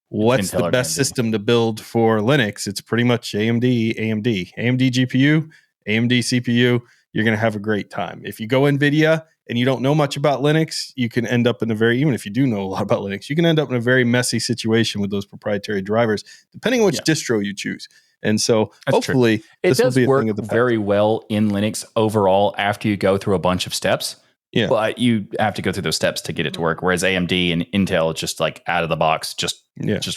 what's the best system to build for Linux? It's pretty much AMD GPU, AMD CPU. You're going to have a great time. If you go NVIDIA and you don't know much about Linux, you can end up in even if you do know a lot about Linux, you can end up in a very messy situation with those proprietary drivers, depending on which distro you choose. And so hopefully this will be a thing of the past. Very well in Linux overall after you go through a bunch of steps. Yeah. But you have to go through those steps to get it to work. Whereas AMD and Intel just like out of the box just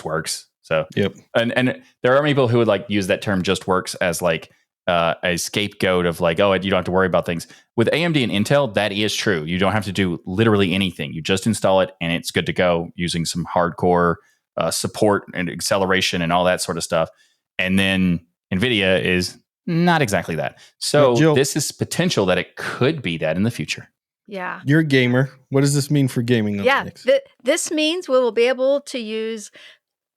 works. So and there are people who would like use that term just works as like a scapegoat of like, oh, you don't have to worry about things. With AMD and Intel, that is true. You don't have to do literally anything. You just install it and it's good to go using some hardcore support and acceleration and all that sort of stuff. And then NVIDIA is not exactly that. So Jill, this is potential that it could be that in the future. Yeah. You're a gamer. What does this mean for gaming on Linux? This means we will be able to use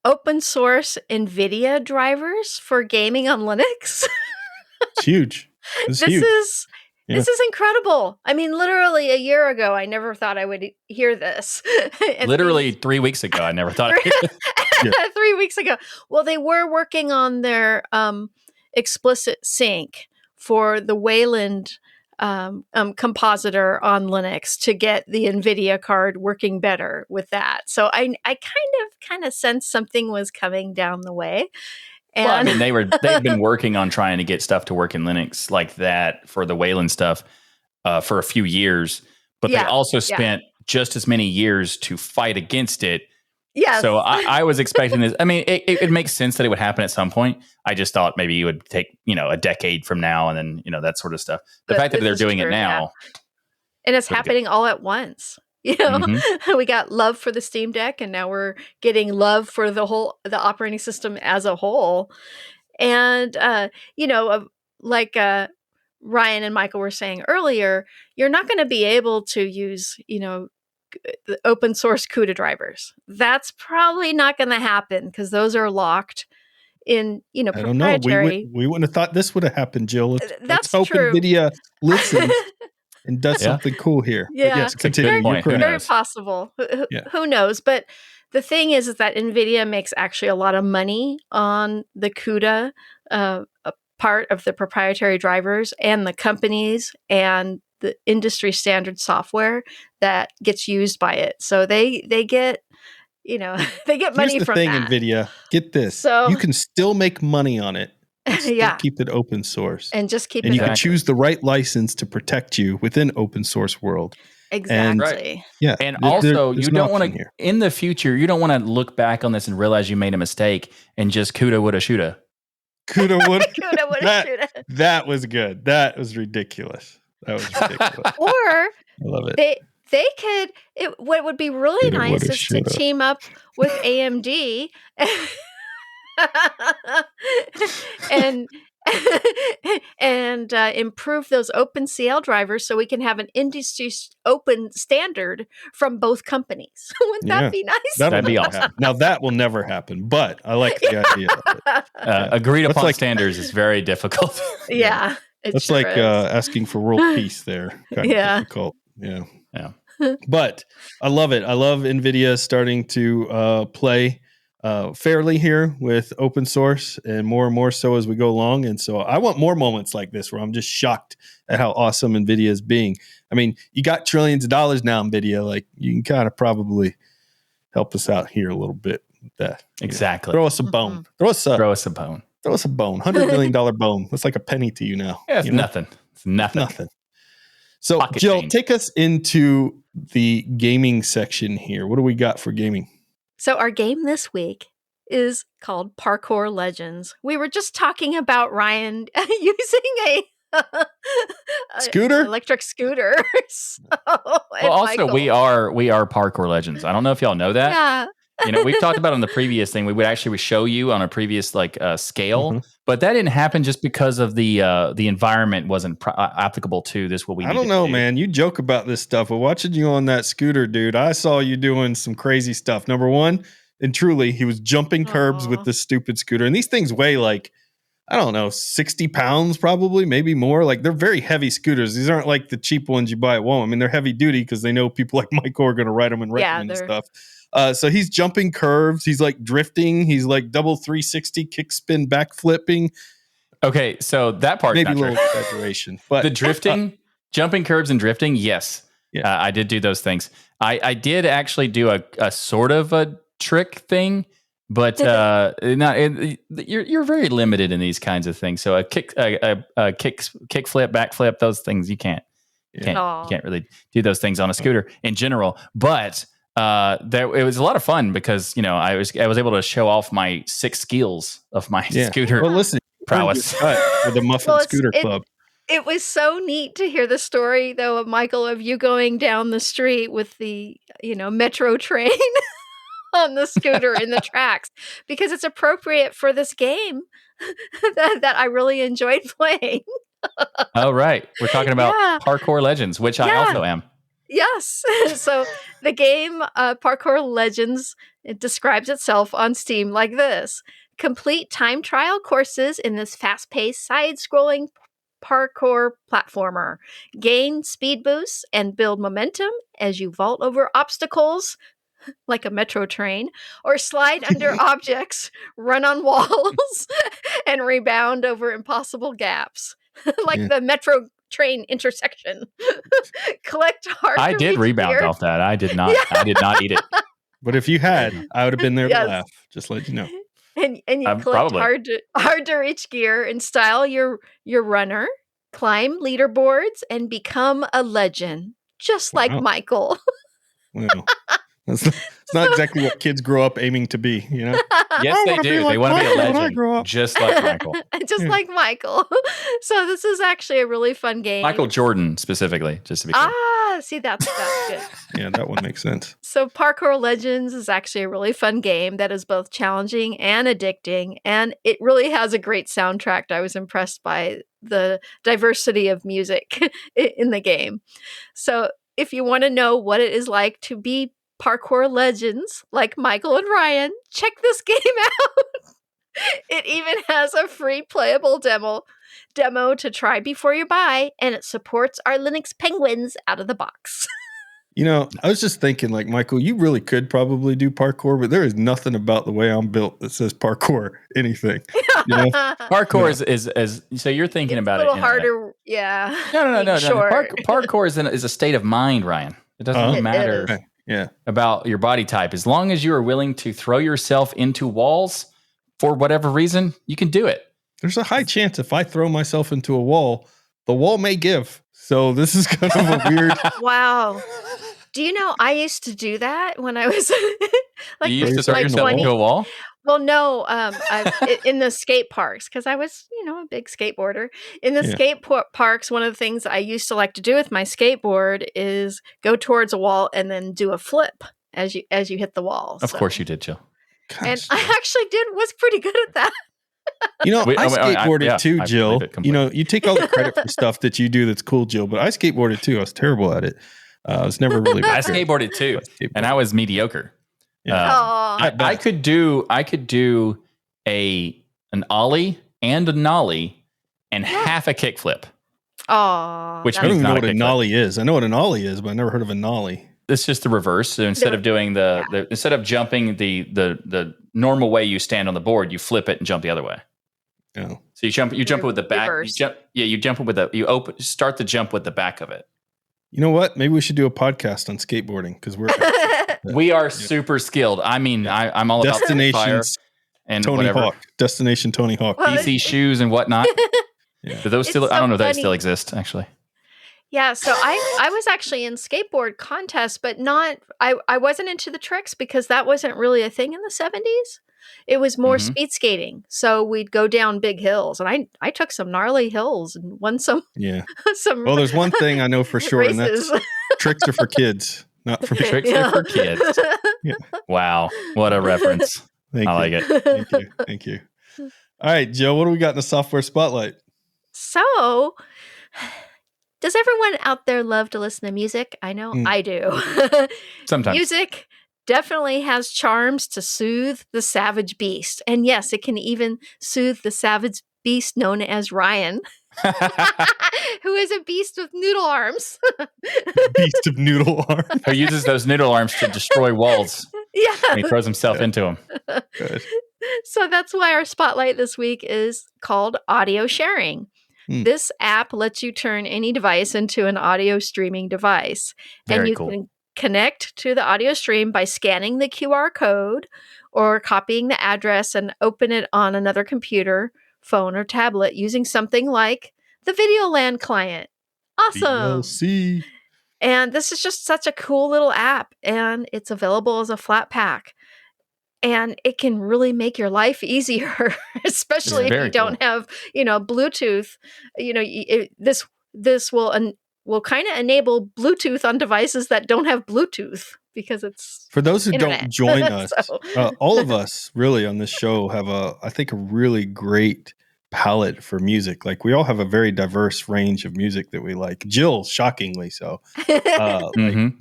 open source NVIDIA drivers for gaming on Linux. It's huge. This is incredible. I mean, literally a year ago, I never thought I would hear this. Literally 3 weeks ago, I never thought I'd hear this. 3 weeks ago. Well, they were working on their explicit sync for the Wayland compositor on Linux to get the NVIDIA card working better with that. So I kind of sensed something was coming down the way. And well, I mean, they've been working on trying to get stuff to work in Linux like that for the Wayland stuff for a few years, but they also spent just as many years to fight against it. Yeah. So I was expecting this. I mean, it makes sense that it would happen at some point. I just thought maybe it would take, a decade from now and then, that sort of stuff. The fact that they're doing it now. And it's happening all at once. We got love for the Steam Deck and now we're getting love for the operating system as a whole. And, like Ryan and Michael were saying earlier, you're not going to be able to use, the open source CUDA drivers. That's probably not going to happen because those are locked in, proprietary. I don't know. We wouldn't have thought this would have happened, Jill. Let's hope true. NVIDIA listens and does something cool here. Yeah, but yes, continue. Very possible. Who knows? But the thing is that NVIDIA makes actually a lot of money on the CUDA part of the proprietary drivers and the companies and the industry standard software that gets used by it. So they get, they get money from that. Here's the thing, NVIDIA. Get this. So, you can still make money on it. Still keep it open source. And just keep and you can choose the right license to protect you within open source world. Exactly. And, and also you don't want to, in the future, you don't want to look back on this and realize you made a mistake and just CUDA woulda shoulda. CUDA woulda shoulda. That was good. That was ridiculous. Or I love it. They could. What would be really nice is to team up with AMD and improve those OpenCL drivers so we can have an industry open standard from both companies. Wouldn't that be nice? That'd be awesome. Now that will never happen, but I like the idea of it. Agreed upon standards is very difficult. Yeah. It's sure asking for world peace there. Kind of difficult. Yeah. But I love it. I love Nvidia starting to play fairly here with open source and more so as we go along. And so I want more moments like this where I'm just shocked at how awesome Nvidia is being. I mean, you got trillions of dollars now, Nvidia. Like, you can kind of probably help us out here a little bit with that. Exactly. Throw us a bone. Throw us a bone. $100 million bone. That's like a penny to you now. Yeah, it's nothing. It's nothing. So, Pocket Jill, change. take us into the gaming section here. What do we got for gaming? So our game this week is called Parkour Legends. We were just talking about Ryan using a scooter, electric scooter. Also, we are Parkour Legends. I don't know if y'all know that. Yeah. We've talked about on the previous thing. We would actually show you on a previous scale, but that didn't happen just because of the environment wasn't applicable to this. What we I don't know, man. You joke about this stuff, but watching you on that scooter, dude, I saw you doing some crazy stuff. Number one, and truly, he was jumping curbs with this stupid scooter, and these things weigh like, I don't know, 60 pounds, probably, maybe more. Like, they're very heavy scooters. These aren't like the cheap ones you buy at Walmart. I mean, they're heavy duty because they know people like Michael are going to ride them and wreck them and stuff. So he's jumping curves. He's like drifting. He's like double 360 kickspin backflipping. Okay, so that part maybe a little exaggeration, but the drifting, jumping curves and drifting, yes, I did do those things. I did actually do a sort of a trick thing, but you're very limited in these kinds of things. So a kick flip, backflip, those things you can't really do those things on a scooter in general, but. It was a lot of fun because I was able to show off my 6 skills of my scooter prowess with the Muffin Scooter Club. It was so neat to hear the story though of Michael of you going down the street with the metro train on the scooter in the tracks because it's appropriate for this game that I really enjoyed playing. Oh right, we're talking about Parkour Legends, which I also am. Yes. So the game Parkour Legends, it describes itself on Steam like this. Complete time trial courses in this fast-paced, side-scrolling parkour platformer. Gain speed boosts and build momentum as you vault over obstacles like a metro train or slide under objects, run on walls, and rebound over impossible gaps. Like the metro train intersection. Collect heart. I did rebound off that. I did not. I did not eat it. But if you had, I would have been there to laugh. Just let you know. And you collect hard to reach gear and style your runner, climb leaderboards, and become a legend, just like Michael. Well, it's not exactly what kids grow up aiming to be, Yes, they do. They want to be a legend, just like Michael. Just like Michael. So this is actually a really fun game. Michael Jordan, specifically, just to be clear. See, that's good. Yeah, that one makes sense. So Parkour Legends is actually a really fun game that is both challenging and addicting, and it really has a great soundtrack. I was impressed by the diversity of music in the game. So if you want to know what it is like to be Parkour Legends like Michael and Ryan, check this game out. It even has a free playable demo to try before you buy, and it supports our Linux penguins out of the box. I was just thinking, like, Michael, you really could probably do parkour, but there is nothing about the way I'm built that says parkour anything. Parkour is so you're thinking about it. A little harder, yeah. No. Parkour is a state of mind, Ryan. It doesn't matter about your body type. As long as you are willing to throw yourself into walls for whatever reason, you can do it. There's a high chance if I throw myself into a wall, the wall may give. So this is kind of a weird. Wow. Do you know I used to do that when I was like you used to throw yourself into a wall? Well, no, in the skate parks, because I was, a big skateboarder. In the skate parks, one of the things I used to like to do with my skateboard is go towards a wall and then do a flip as you hit the wall. Of course you did, Jill. And I actually was pretty good at that. I skateboarded too, Jill. You take all the credit for stuff that you do that's cool, Jill, but I skateboarded too. I was terrible at it. I was never really. I skateboarded too, and I was mediocre. Yeah. I could do an ollie and a nollie and half a kickflip. Oh, which I don't even know what a nollie is. I know what a nollie is, but I never heard of a nollie. It's just the reverse. So instead of doing instead of jumping the normal way you stand on the board, you flip it and jump the other way. Oh. So you jump it with the back. Start the jump with the back of it. You know what? Maybe we should do a podcast on skateboarding because we are super skilled. I mean, I'm all about fire and Tony whatever. Hawk. Destination Tony Hawk. DC shoes and whatnot. Do those still? I don't know if they still exist, actually. Yeah, so I was actually in skateboard contests, but not. I wasn't into the tricks because that wasn't really a thing in the 70s. It was more speed skating. So we'd go down big hills, and I took some gnarly hills and won some. Yeah. some. Well, there's one thing I know for sure, races. and that's tricks are for kids, not for tricks are for kids. Yeah. Wow, what a reference! I like it. Thank you. All right, Joe, what do we got in the software spotlight? So, does everyone out there love to listen to music? I know I do. Sometimes. Music definitely has charms to soothe the savage beast. And yes, it can even soothe the savage beast known as Ryan, who is a beast with noodle arms. Beast of noodle arms. Who uses those noodle arms to destroy walls. Yeah. And he throws himself into them. Good. So that's why our spotlight this week is called audio sharing. This app lets you turn any device into an audio streaming device. Very and cool. Can connect to the audio stream by scanning the QR code or copying the address and open it on another computer, phone, or tablet using something like the VideoLAN client. Awesome. VLC. And this is just such a cool little app, and it's available as a flat pack. And it can really make your life easier, especially if you don't have, Bluetooth. This will kind of enable Bluetooth on devices that don't have Bluetooth because it's for those who internet. don't join us. All of us really on this show have I think a really great palette for music. Like we all have a very diverse range of music that we like. Jill, shockingly so.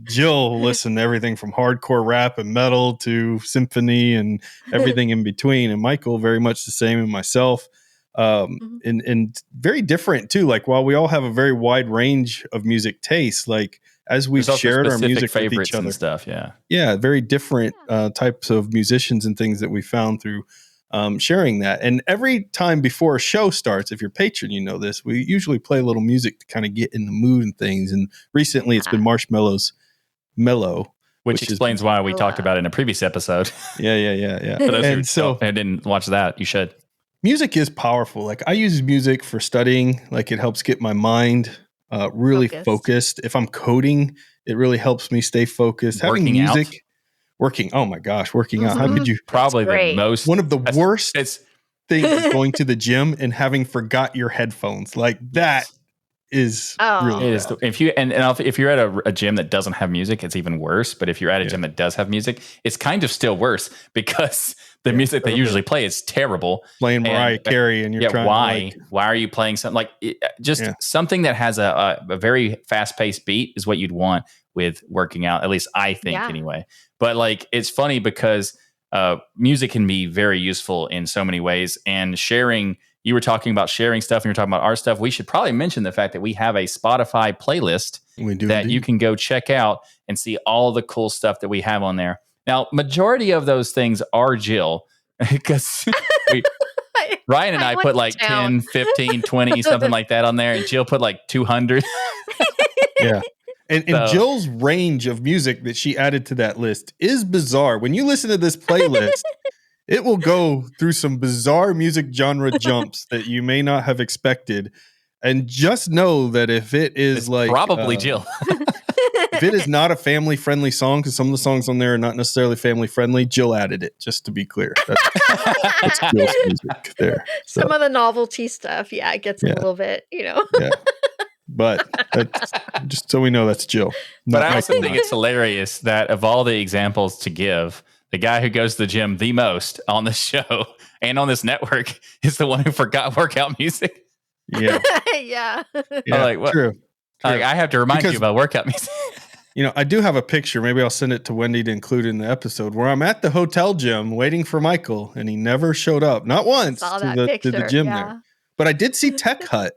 Jill listened to everything from hardcore rap and metal to symphony and everything in between. And Michael, very much the same, and myself. And very different too. Like while we all have a very wide range of music tastes, like as we've shared our music with each other and stuff, yeah, very different types of musicians and things that we found through sharing that. And every time before a show starts, if you're a patron, you know this, we usually play a little music to kind of get in the mood and things. And recently it's been Marshmello's Mellow. Which explains why we talked about it in a previous episode. Yeah. And so I didn't watch that. You should. Music is powerful. Like I use music for studying. Like it helps get my mind really focused. If I'm coding, it really helps me stay focused. Working Having music. out. Oh my gosh, working out. How could you? Probably the most. One of the worst things is going to the gym and having forgot your headphones. Like that is really it is. If you're at a gym that doesn't have music, it's even worse. But if you're at a gym that does have music, it's kind of still worse because the music they usually play is terrible. Playing Mariah Carey and you're trying. Why are you playing something something that has a very fast paced beat is what you'd want with working out. At least I think anyway. But like it's funny because music can be very useful in so many ways, and sharing. You were talking about sharing stuff and you're talking about our stuff. We should probably mention the fact that we have a Spotify playlist that you can go check out and see all the cool stuff that we have on there. Now, majority of those things are Jill because Ryan and I put like 10, 15, 20, something like that on there. And Jill put like 200. Yeah. And Jill's range of music that she added to that list is bizarre. When you listen to this playlist, it will go through some bizarre music genre jumps that you may not have expected. And just know that if it is probably Jill. If it is not a family-friendly song, because some of the songs on there are not necessarily family-friendly, Jill added it, just to be clear. That's Jill's music there. So. Some of the novelty stuff, it gets a little bit, Yeah. But just so we know, that's Jill. But I also think it's hilarious that of all the examples to give, the guy who goes to the gym the most on the show and on this network is the one who forgot workout music. Yeah. Yeah. Yeah, like, what? true. Like, I have to remind you about workout music. I do have a picture. Maybe I'll send it to Wendy to include in the episode where I'm at the hotel gym waiting for Michael, and he never showed up. Not once Saw to that the gym there. But I did see Tech Hut,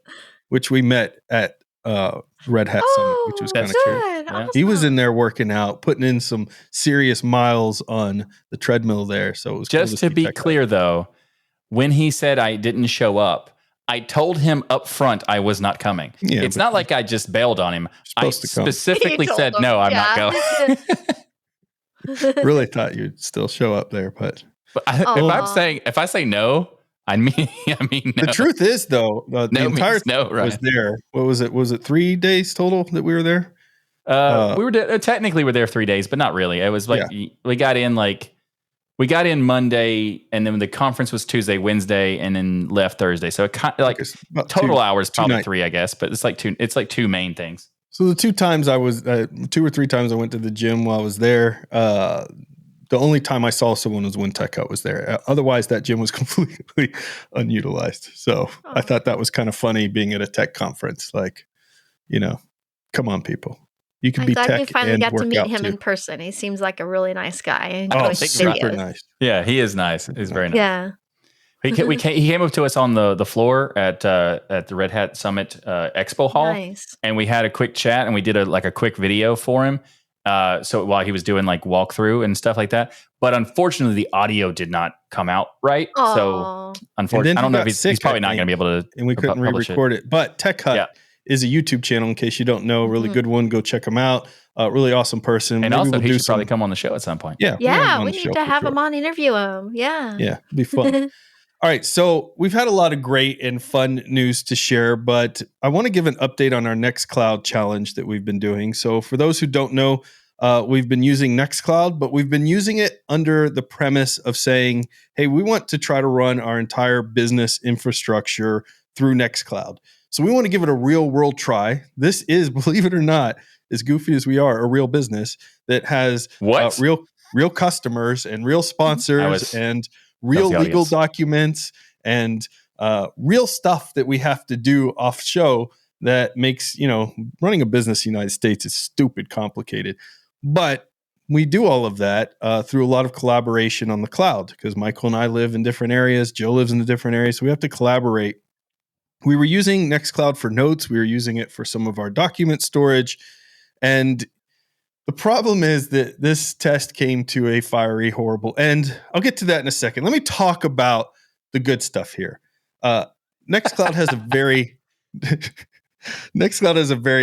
which we met at Red Hat Summit, which was kind of cool. Yeah. Awesome. He was in there working out, putting in some serious miles on the treadmill there. So it was just cool to be clear, though, when he said I didn't show up, I told him up front I was not coming. Yeah, it's not like I just bailed on him. I specifically said, no, I'm not going. Really thought you'd still show up there, but if I say no, I mean no. The truth is, though, the entire no, right. was there. What was it? Was it 3 days total that we were there? We were technically we're there 3 days, but not really. It was like we got in Monday, and then the conference was Tuesday, Wednesday, and then left Thursday. So it total hours probably 3, I guess, but it's like two main things. So the 2 times I was 2 or 3 times I went to the gym while I was there. The only time I saw someone was when Tech Hut was there. Otherwise, that gym was completely unutilized. So I thought that was kind of funny being at a tech conference. Like, come on, people. You can be tech and work out. I'm glad you finally got to meet him in person. He seems like a really nice guy. Super nice. Yeah, he is nice. He's very nice. Yeah. He came up to us on the floor at the Red Hat Summit Expo Hall. Nice. And we had a quick chat, and we did a quick video for him. So while he was doing like walkthrough and stuff like that, but unfortunately the audio did not come out right. Aww. So unfortunately, I don't know if he's probably not going to be able to. And we couldn't re-record it. But Tech Hut is a YouTube channel. In case you don't know, really good one. Go check him out. Really awesome person. And maybe also, he should probably come on the show at some point. Yeah, we need to have him on, interview him. Yeah, it'd be fun. All right, so we've had a lot of great and fun news to share, but I want to give an update on our Nextcloud challenge that we've been doing. So for those who don't know, we've been using Nextcloud, but we've been using it under the premise of saying, hey, we want to try to run our entire business infrastructure through Nextcloud. So we want to give it a real world try. This is, believe it or not, as goofy as we are, a real business that has real customers and real sponsors and real legal documents and real stuff that we have to do off show that makes, running a business in the United States is stupid complicated. But we do all of that through a lot of collaboration on the cloud because Michael and I live in different areas. Joe lives in a different area. So we have to collaborate. We were using Nextcloud for notes. We were using it for some of our document storage. And the problem is that this test came to a fiery, horrible end. I'll get to that in a second. Let me talk about the good stuff here. Nextcloud has a very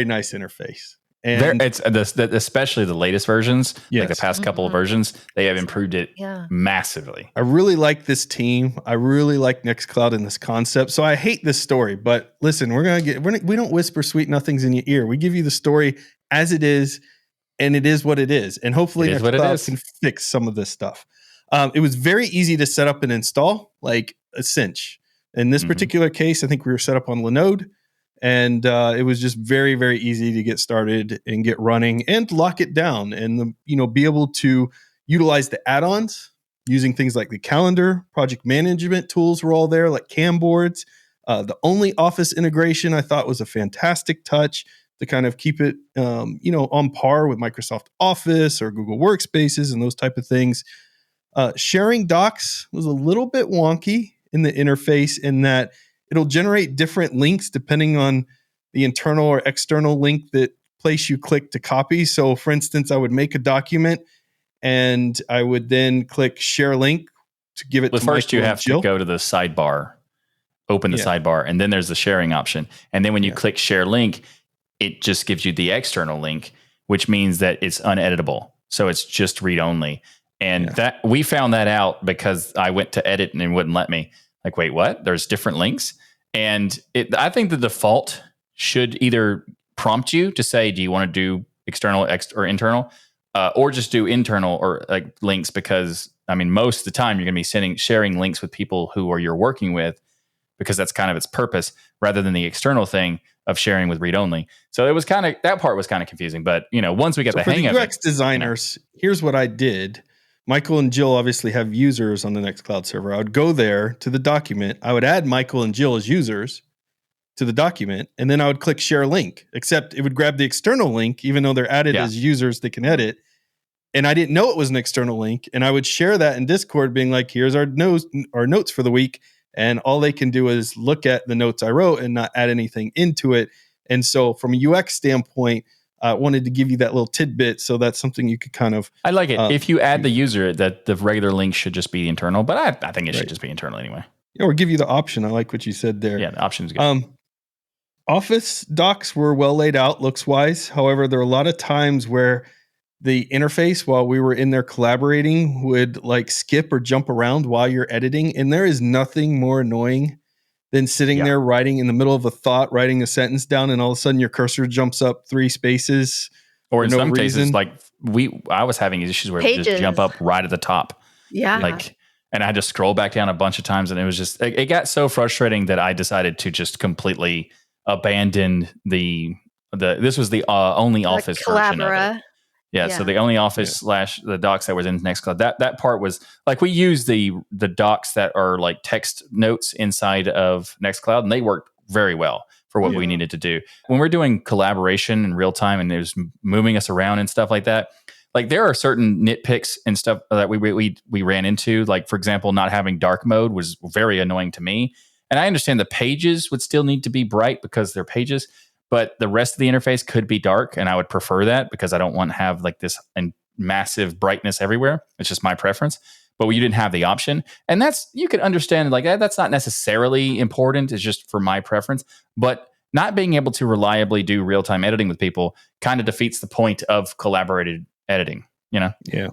nice interface. And it's especially the latest versions, like the past couple of versions, they have improved it massively. I really like this team. I really like Nextcloud and this concept. So I hate this story, but listen, we don't whisper sweet nothings in your ear. We give you the story as it is, and it is what it is. And hopefully Nextcloud can fix some of this stuff. It was very easy to set up and install, like a cinch. In this particular case, I think we were set up on Linode. And it was just very, very easy to get started and get running and lock it down and, be able to utilize the add-ons using things like the calendar, project management tools were all there, like Camboards. The only Office integration I thought was a fantastic touch to kind of keep it, on par with Microsoft Office or Google Workspaces and those type of things. Sharing docs was a little bit wonky in the interface in that it'll generate different links depending on the internal or external link that place you click to copy. So for instance, I would make a document and I would then click share link to give it to first Michael you have to go to the sidebar, open the sidebar, and then there's the sharing option. And then when you click share link, it just gives you the external link, which means that it's uneditable. So it's just read only. And that we found that out because I went to edit and it wouldn't let me. Like, wait, what? There's different links. And I think the default should either prompt you to say, do you want to do external or internal, or just do internal or like links? Because most of the time you're going to be sharing links with people who you're working with, because that's kind of its purpose, rather than the external thing of sharing with read only. So it was that part was kind of confusing. But once we got the hang of it, UX designers, here's what I did. Michael and Jill obviously have users on the Nextcloud server. I would go there to the document. I would add Michael and Jill as users to the document, and then I would click share link, except it would grab the external link, even though they're added as users, they can edit. And I didn't know it was an external link. And I would share that in Discord being like, here's our notes for the week. And all they can do is look at the notes I wrote and not add anything into it. And so from a UX standpoint, I wanted to give you that little tidbit. So that's something you could kind of... I like it. If you add the user, that the regular link should just be internal, but I think it should just be internal anyway. Or give you the option. I like what you said there. Yeah, the option's good. Office docs were well laid out looks wise. However, there are a lot of times where the interface while we were in there collaborating would like skip or jump around while you're editing. And there is nothing more annoying than sitting there writing in the middle of a thought, writing a sentence down, and all of a sudden your cursor jumps up 3 spaces. Or in some cases, like I was having issues where it would just jump up right at the top. Yeah. And I had to scroll back down a bunch of times, and it was just, it got so frustrating that I decided to just completely abandon this was the only Office version of it. Yeah, so the only Office / the docs that was in Nextcloud, that part was like, we use the docs that are like text notes inside of Nextcloud, and they work very well for what we needed to do. When we're doing collaboration in real time and there's moving us around and stuff like that, like there are certain nitpicks and stuff that we ran into. Like, for example, not having dark mode was very annoying to me. And I understand the pages would still need to be bright because they're pages, but the rest of the interface could be dark, and I would prefer that because I don't want to have like this massive brightness everywhere. It's just my preference. But you didn't have the option, and that's, you can understand like that's not necessarily important. It's just for my preference. But not being able to reliably do real-time editing with people kind of defeats the point of collaborated editing. You know? Yeah.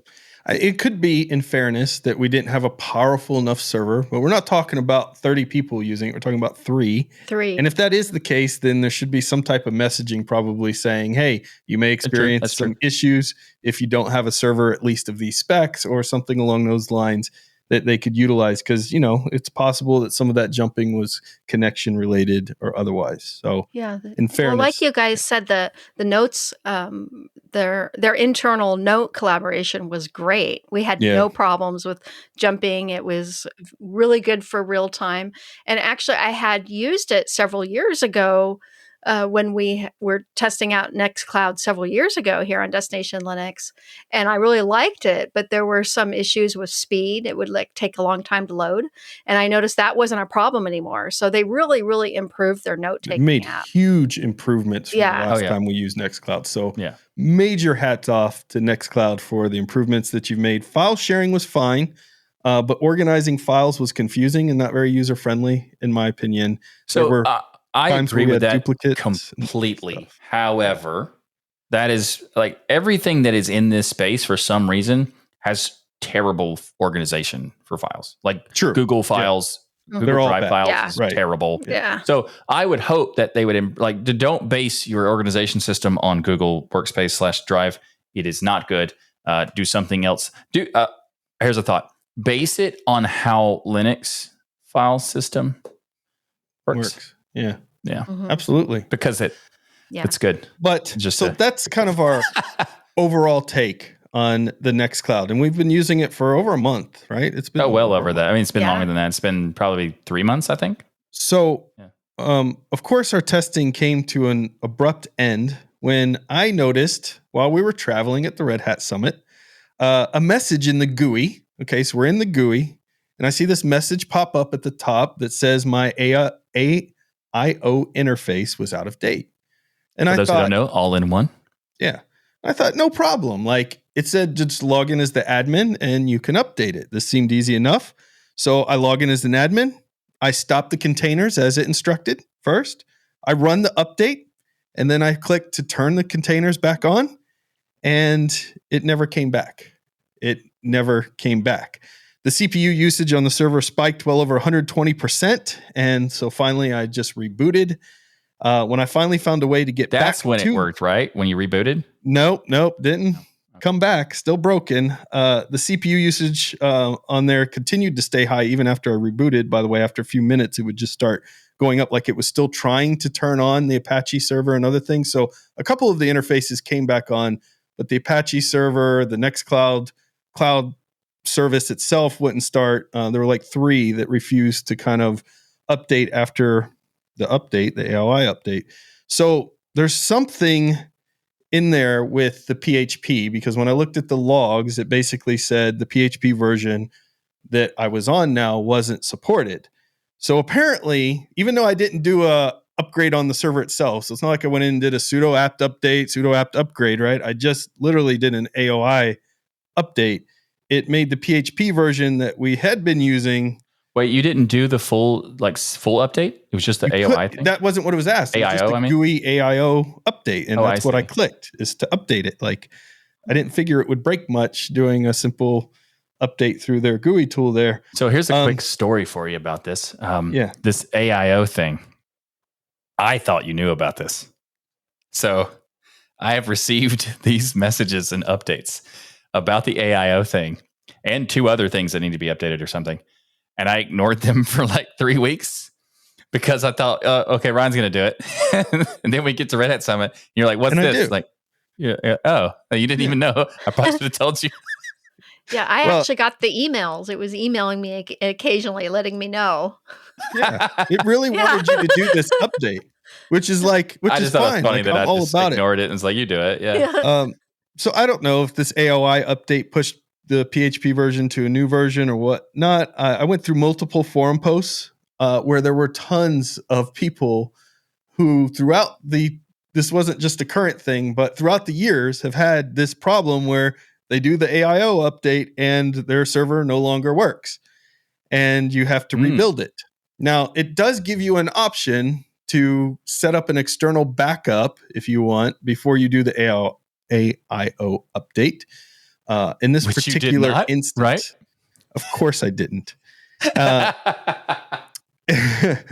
It could be, in fairness, that we didn't have a powerful enough server, but we're not talking about 30 people using it. We're talking about 3. And if that is the case, then there should be some type of messaging probably saying, hey, you may experience some issues if you don't have a server at least of these specs, or something along those lines that they could utilize. Because, you know, it's possible that some of that jumping was connection related or otherwise. So in fairness. Well, like you guys said, the notes, their internal note collaboration was great. We had no problems with jumping. It was really good for real time. And actually, I had used it several years ago when we were testing out Nextcloud several years ago here on Destination Linux. And I really liked it, but there were some issues with speed. It would like take a long time to load. And I noticed that wasn't a problem anymore. So they really, really improved their note-taking made app. Huge improvements from the last time we used Nextcloud. So major hats off to Nextcloud for the improvements that you've made. File sharing was fine. But organizing files was confusing and not very user-friendly, in my opinion. So I agree with that completely. However, that is like everything that is in this space for some reason has terrible organization for files. Like Google files, Google Drive files is terrible. Yeah. So I would hope that they would don't base your organization system on Google Workspace / Drive. It is not good. Do something else. Here's a thought. Base it on how Linux file system works. Yeah. Mm-hmm. Absolutely. Because it's good. But that's kind of our overall take on the Nextcloud. And we've been using it for over a month, right? It's been well over that. I mean, it's been longer than that. It's been probably 3 months, I think. So, of course, our testing came to an abrupt end when I noticed while we were traveling at the Red Hat Summit, a message in the GUI. Okay, so we're in the GUI. And I see this message pop up at the top that says my AIO interface was out of date. And For those who don't know, all in one. Yeah. I thought, no problem. Like it said, just log in as the admin and you can update it. This seemed easy enough. So I log in as an admin. I stop the containers as it instructed first. I run the update and then I click to turn the containers back on and it never came back. The CPU usage on the server spiked well over 120%. And so finally, I just rebooted. When I finally found a way to get back That's when it worked, right? When you rebooted? Nope, didn't come back. Still broken. The CPU usage on there continued to stay high even after I rebooted. By the way, after a few minutes, it would just start going up like it was still trying to turn on the Apache server and other things. So a couple of the interfaces came back on, but the Apache server, the Nextcloud cloud service itself wouldn't start. There were like 3 that refused to kind of update after the update, the AOI update. So there's something in there with the PHP, because when I looked at the logs, it basically said the PHP version that I was on now wasn't supported. So apparently, even though I didn't do a upgrade on the server itself, so it's not like I went in and did a sudo apt update, sudo apt upgrade, right? I just literally did an AOI update. It made the PHP version that we had been using. Wait, you didn't do the full update? It was just the AOI thing? That wasn't what it was asked. It was just a GUI AIO update, and that's what I clicked, is to update it. Like, I didn't figure it would break much doing a simple update through their GUI tool there. So here's a quick story for you about this. This AIO thing. I thought you knew about this. So I have received these messages and updates about the AIO thing and 2 other things that need to be updated or something. And I ignored them for like 3 weeks because I thought, okay, Ryan's going to do it. And then we get to Red Hat Summit. And you're like, what's this? Like, oh, you didn't even know. I probably should have told you. Yeah, I actually got the emails. It was emailing me occasionally, letting me know. Yeah, it really wanted you to do this update, which is fine. I just thought it was funny like, that I'm I just ignored it and was like, you do it. Yeah. So I don't know if this AOI update pushed the PHP version to a new version or what not. I went through multiple forum posts where there were tons of people who this wasn't just a current thing, but throughout the years have had this problem where they do the AIO update and their server no longer works and you have to rebuild it. Now, it does give you an option to set up an external backup if you want before you do the AIO update. In this particular instance, right? Of course I didn't.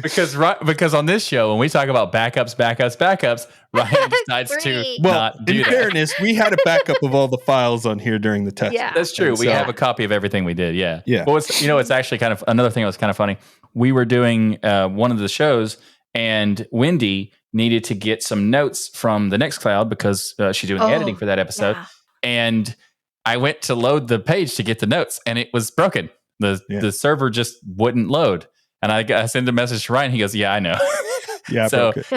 Because on this show, when we talk about backups, Ryan decides to not do that. In fairness, we had a backup of all the files on here during the test. Yeah, that's true. We have a copy of everything we did. Yeah. Well, it's actually kind of another thing that was kind of funny. We were doing one of the shows, and Wendy needed to get some notes from the Nextcloud because she's doing the editing for that episode. Yeah. And I went to load the page to get the notes, and it was broken. The server just wouldn't load. And I sent a message to Ryan. He goes, "Yeah, I know." Yeah, so he's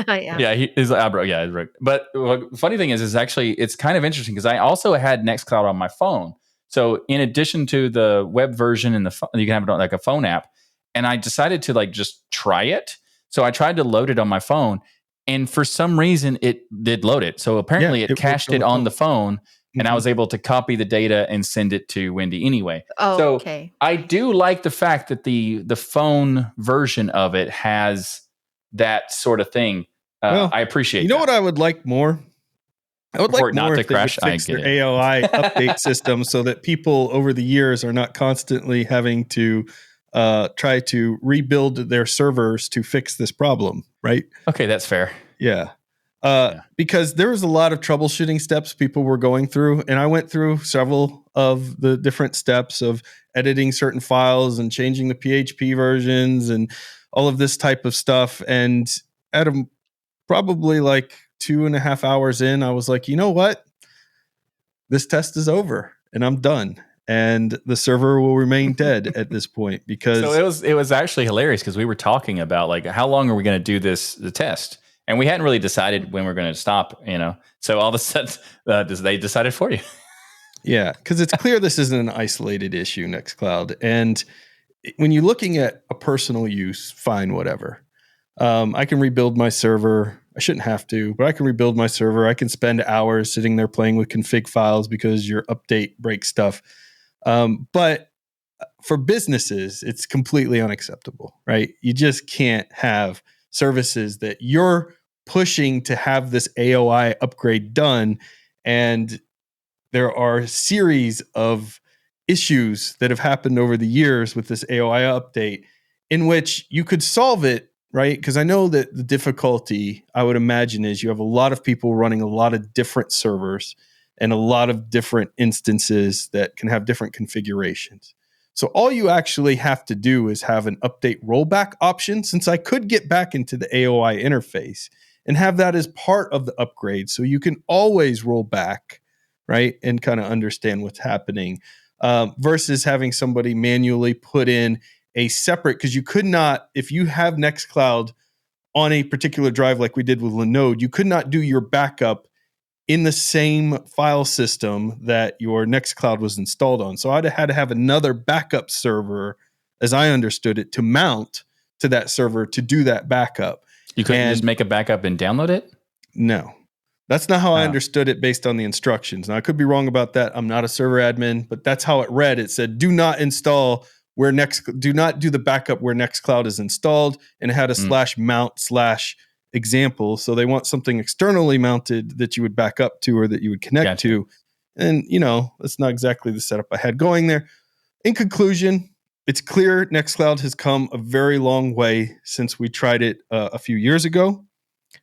like, "I broke." Yeah, it broke. But the funny thing is actually it's kind of interesting because I also had Nextcloud on my phone. So in addition to the web version and you can have it on like a phone app, and I decided to like just try it. So I tried to load it on my phone, and for some reason it did load it. So apparently it cached it on the phone. And I was able to copy the data and send it to Wendy anyway. Okay. I do like the fact that the phone version of it has that sort of thing. I appreciate. You know what I would like more? I would like more if they would fix their AOI update system so that people over the years are not constantly having to try to rebuild their servers to fix this problem. Right? Okay, that's fair. Yeah. Because there was a lot of troubleshooting steps people were going through, and I went through several of the different steps of editing certain files and changing the PHP versions and all of this type of stuff. And at probably like 2.5 hours in, I was like, you know what? This test is over and I'm done. And the server will remain dead at this point because it was actually hilarious because we were talking about like how long are we going to do the test? And we hadn't really decided when we're going to stop, So all of a sudden, they decided for you. Yeah, because it's clear this isn't an isolated issue, Nextcloud. And when you're looking at a personal use, fine, whatever. I can rebuild my server. I shouldn't have to, but I can rebuild my server. I can spend hours sitting there playing with config files because your update breaks stuff. But for businesses, it's completely unacceptable, right? You just can't have services that you're pushing to have this AOI upgrade done. And there are a series of issues that have happened over the years with this AOI update in which you could solve it, right? Because I know that the difficulty, I would imagine, is you have a lot of people running a lot of different servers and a lot of different instances that can have different configurations. So all you actually have to do is have an update rollback option, since I could get back into the AOI interface and have that as part of the upgrade. So you can always roll back, right? And kind of understand what's happening. versus having somebody manually put in a separate, because you could not, if you have Nextcloud on a particular drive like we did with Linode, you could not do your backup in the same file system that your Nextcloud was installed on. So I'd have had to have another backup server, as I understood it, to mount to that server to do that backup. You couldn't just make a backup and download it? No. That's not how I understood it based on the instructions. Now, I could be wrong about that. I'm not a server admin, but that's how it read. It said, do not install do not do the backup where Nextcloud is installed, and it had a /mount/ example. So they want something externally mounted that you would back up to or that you would connect to. And, that's not exactly the setup I had going there. In conclusion, it's clear Nextcloud has come a very long way since we tried it a few years ago.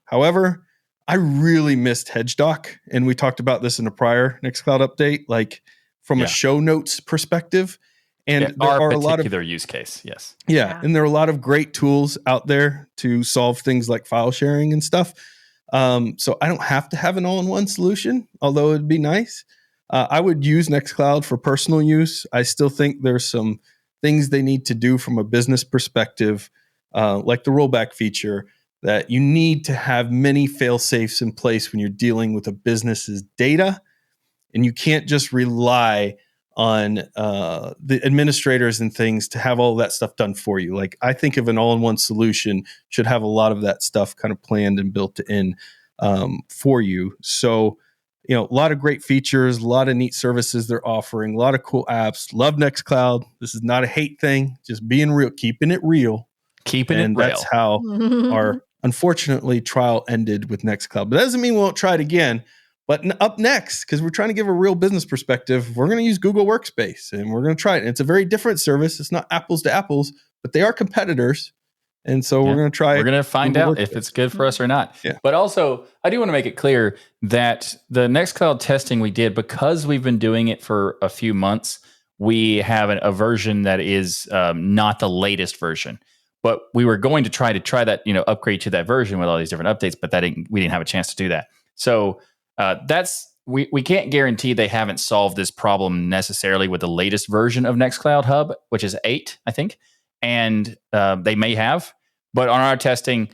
However, I really missed HedgeDoc, and we talked about this in a prior Nextcloud update, like from a show notes perspective. And there are a lot of use case, yes. Yeah, and there are a lot of great tools out there to solve things like file sharing and stuff. So I don't have to have an all-in-one solution, although it'd be nice. I would use Nextcloud for personal use. I still think there's some things they need to do from a business perspective, like the rollback feature, that you need to have many fail-safes in place when you're dealing with a business's data. And you can't just rely on the administrators and things to have all of that stuff done for you. Like, I think of an all-in-one solution should have a lot of that stuff kind of planned and built in for you. So, a lot of great features, a lot of neat services they're offering, a lot of cool apps. Love Nextcloud. This is not a hate thing, just being real, keeping it real. And that's how our, unfortunately, trial ended with Nextcloud. But that doesn't mean we won't try it again. But up next, because we're trying to give a real business perspective, we're going to use Google Workspace, and we're going to try it. And it's a very different service. It's not apples to apples, but they are competitors. And so we're going to try it. We're going to find out if it's good for us or not. Yeah. But also, I do want to make it clear that the Nextcloud testing we did, because we've been doing it for a few months, we have a version that is not the latest version. But we were going to try that, upgrade to that version with all these different updates, but we didn't have a chance to do that. So we can't guarantee they haven't solved this problem necessarily with the latest version of Nextcloud Hub, which is 8, I think. And they may have, but on our testing,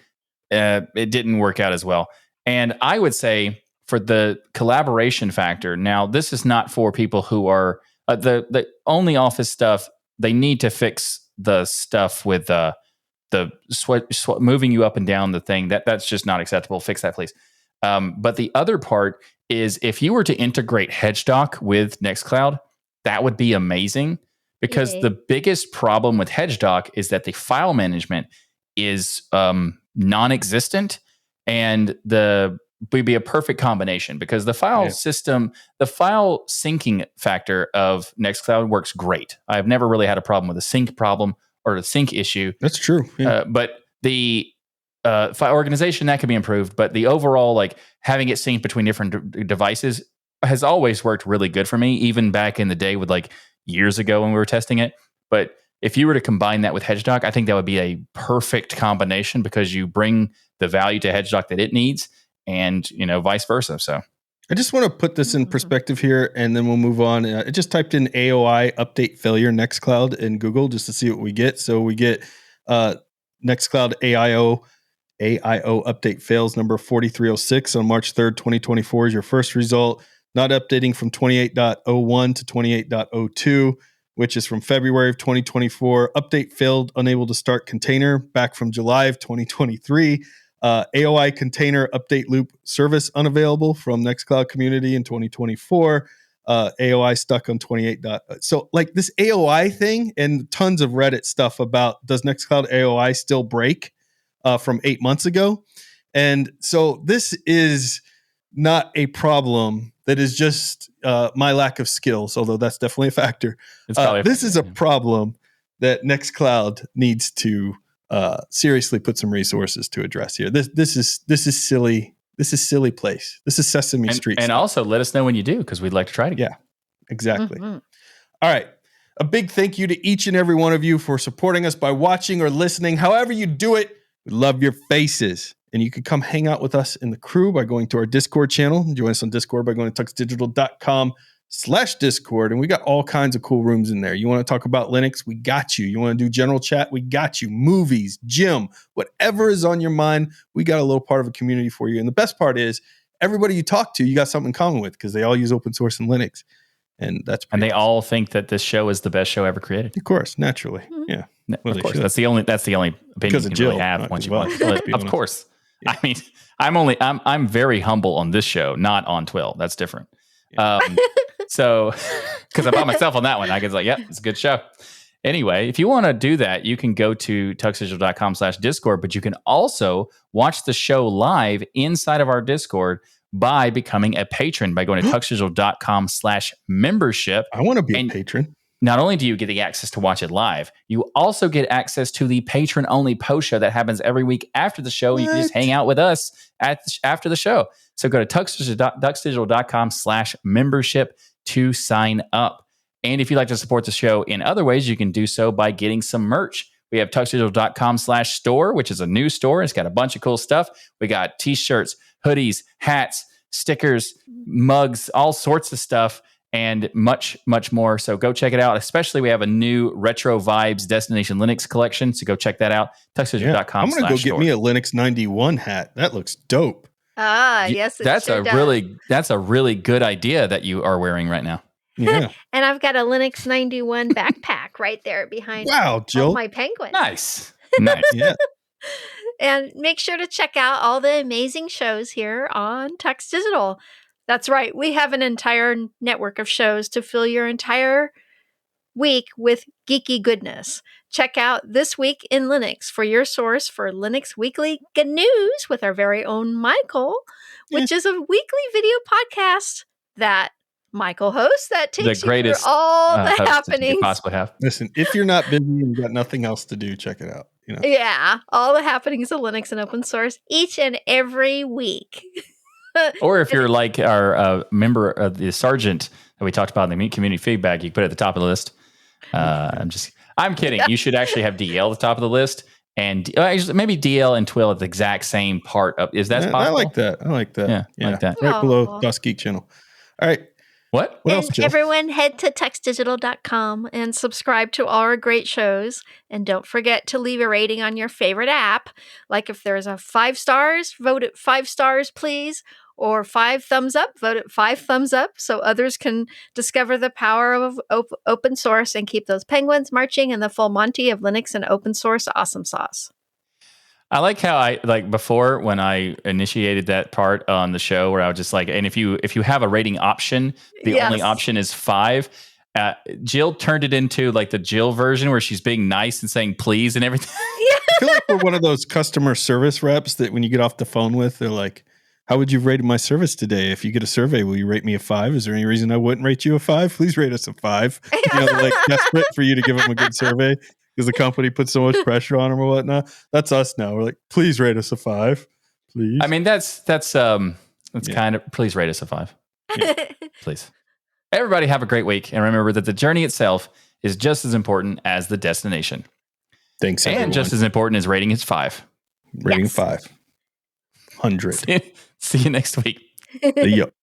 it didn't work out as well. And I would say for the collaboration factor, now this is not for people who are the only Office stuff. They need to fix the stuff with the moving you up and down the thing. That's just not acceptable. Fix that, please. But the other part is, if you were to integrate HedgeDoc with Nextcloud, that would be amazing, because the biggest problem with HedgeDoc is that the file management is non-existent, and would be a perfect combination, because the file system, the file syncing factor of Nextcloud works great. I've never really had a problem with a sync problem or a sync issue. That's true. Yeah. But the file organization, that could be improved, but the overall, like, having it synced between different devices has always worked really good for me, even back in the day with, like, years ago when we were testing it. But if you were to combine that with HedgeDoc, I think that would be a perfect combination, because you bring the value to HedgeDoc that it needs, and vice versa. So I just want to put this in perspective here, and then we'll move on. I just typed in AOI update failure Nextcloud in Google just to see what we get. So we get Nextcloud AIO update fails number 4306 on March 3rd, 2024 is your first result. Not updating from 28.01 to 28.02, which is from February of 2024. Update failed, unable to start container, back from July of 2023. AOI container update loop service unavailable from Nextcloud community in 2024. AOI stuck on 28. So, like, this AOI thing, and tons of Reddit stuff about, does Nextcloud AOI still break from 8 months ago? And so this is not a problem that is just my lack of skills, although that's definitely a factor. This is a problem that Nextcloud needs to seriously put some resources to address here. This is silly. This is silly place. This is Sesame Street. And stuff. Also let us know when you do, because we'd like to try it again. Yeah, exactly. Mm-hmm. All right. A big thank you to each and every one of you for supporting us by watching or listening. However you do it, we love your faces. And you can come hang out with us in the crew by going to our Discord channel. Join us on Discord by going to tuxdigital.com patreon.com/Discord. And we got all kinds of cool rooms in there. You want to talk about Linux? We got you. You want to do general chat? We got you. Movies, gym, whatever is on your mind, we got a little part of a community for you. And the best part is everybody you talk to, you got something in common with because they all use open source and Linux. And they all think that this show is the best show ever created. Of course, naturally. Yeah. Well, of course. That's the only opinion you can really have once you watch. Of course. Yeah. I mean, I'm very humble on this show, not on Twill. That's different. Yeah. So, because I'm by myself on that one, I was like, it's a good show. Anyway, if you want to do that, you can go to tuxdigital.com/Discord, but you can also watch the show live inside of our Discord by becoming a patron by going to tuxdigital.com/membership. I want to be a patron. Not only do you get the access to watch it live, you also get access to the patron-only post show that happens every week after the show. You can just hang out with us after the show. So go to tuxdigital.com/membership to sign up. And if you'd like to support the show in other ways, you can do so by getting some merch. We have tuxdigital.com/store, which is a new store. It's got a bunch of cool stuff. We got t-shirts, hoodies, hats, stickers, mugs, all sorts of stuff, and much, much more. So go check it out. Especially we have a new Retro Vibes Destination Linux collection. So go check that out. tuxdigital.com/store. I'm going to go get me a Linux 91 hat. That looks dope. Yes, that's a really good idea that you are wearing right now. Yeah. And I've got a Linux 91 backpack right there behind Jill. my penguin. Nice. Yeah. And make sure to check out all the amazing shows here on Tux Digital. That's right. We have an entire network of shows to fill your entire week with geeky goodness. Check out This Week in Linux for your source for Linux Weekly News with our very own Michael, which is a weekly video podcast that Michael hosts that takes the greatest you through all the happenings. Possibly have. Listen, if you're not busy and you got nothing else to do, check it out. Yeah, all the happenings of Linux and open source each and every week. Or if you're like our member of the Sergeant that we talked about in the community feedback, you can put it at the top of the list. I'm kidding. You should actually have DL at the top of the list, and maybe DL and Twill at the exact same part of. Is that possible? I like that. Yeah, like that. Right below DOS Geek channel. All right. What else, Jill? Everyone head to tuxdigital.com and subscribe to all our great shows. And don't forget to leave a rating on your favorite app. Like if there's a 5 stars, vote it 5 stars, please. Or 5 thumbs up, vote it 5 thumbs up so others can discover the power of open source and keep those penguins marching in the full Monty of Linux and open source awesome sauce. I like how before when I initiated that part on the show where I was just like, and if you have a rating option, the only option is 5. Jill turned it into like the Jill version where she's being nice and saying please and everything. I feel like we're one of those customer service reps that when you get off the phone with, they're like, how would you rate my service today? If you get a survey, will you rate me a 5? Is there any reason I wouldn't rate you a 5? Please rate us a 5. Like desperate for you to give them a good survey because the company puts so much pressure on them or whatnot. That's us now. We're like, please rate us a 5, please. I mean, that's kind of, please rate us a 5. Yeah. Please. Everybody have a great week. And remember that the journey itself is just as important as the destination. Thanks, everyone. And just as important as rating is 5. Rating 5. 100. See you next week. See ya.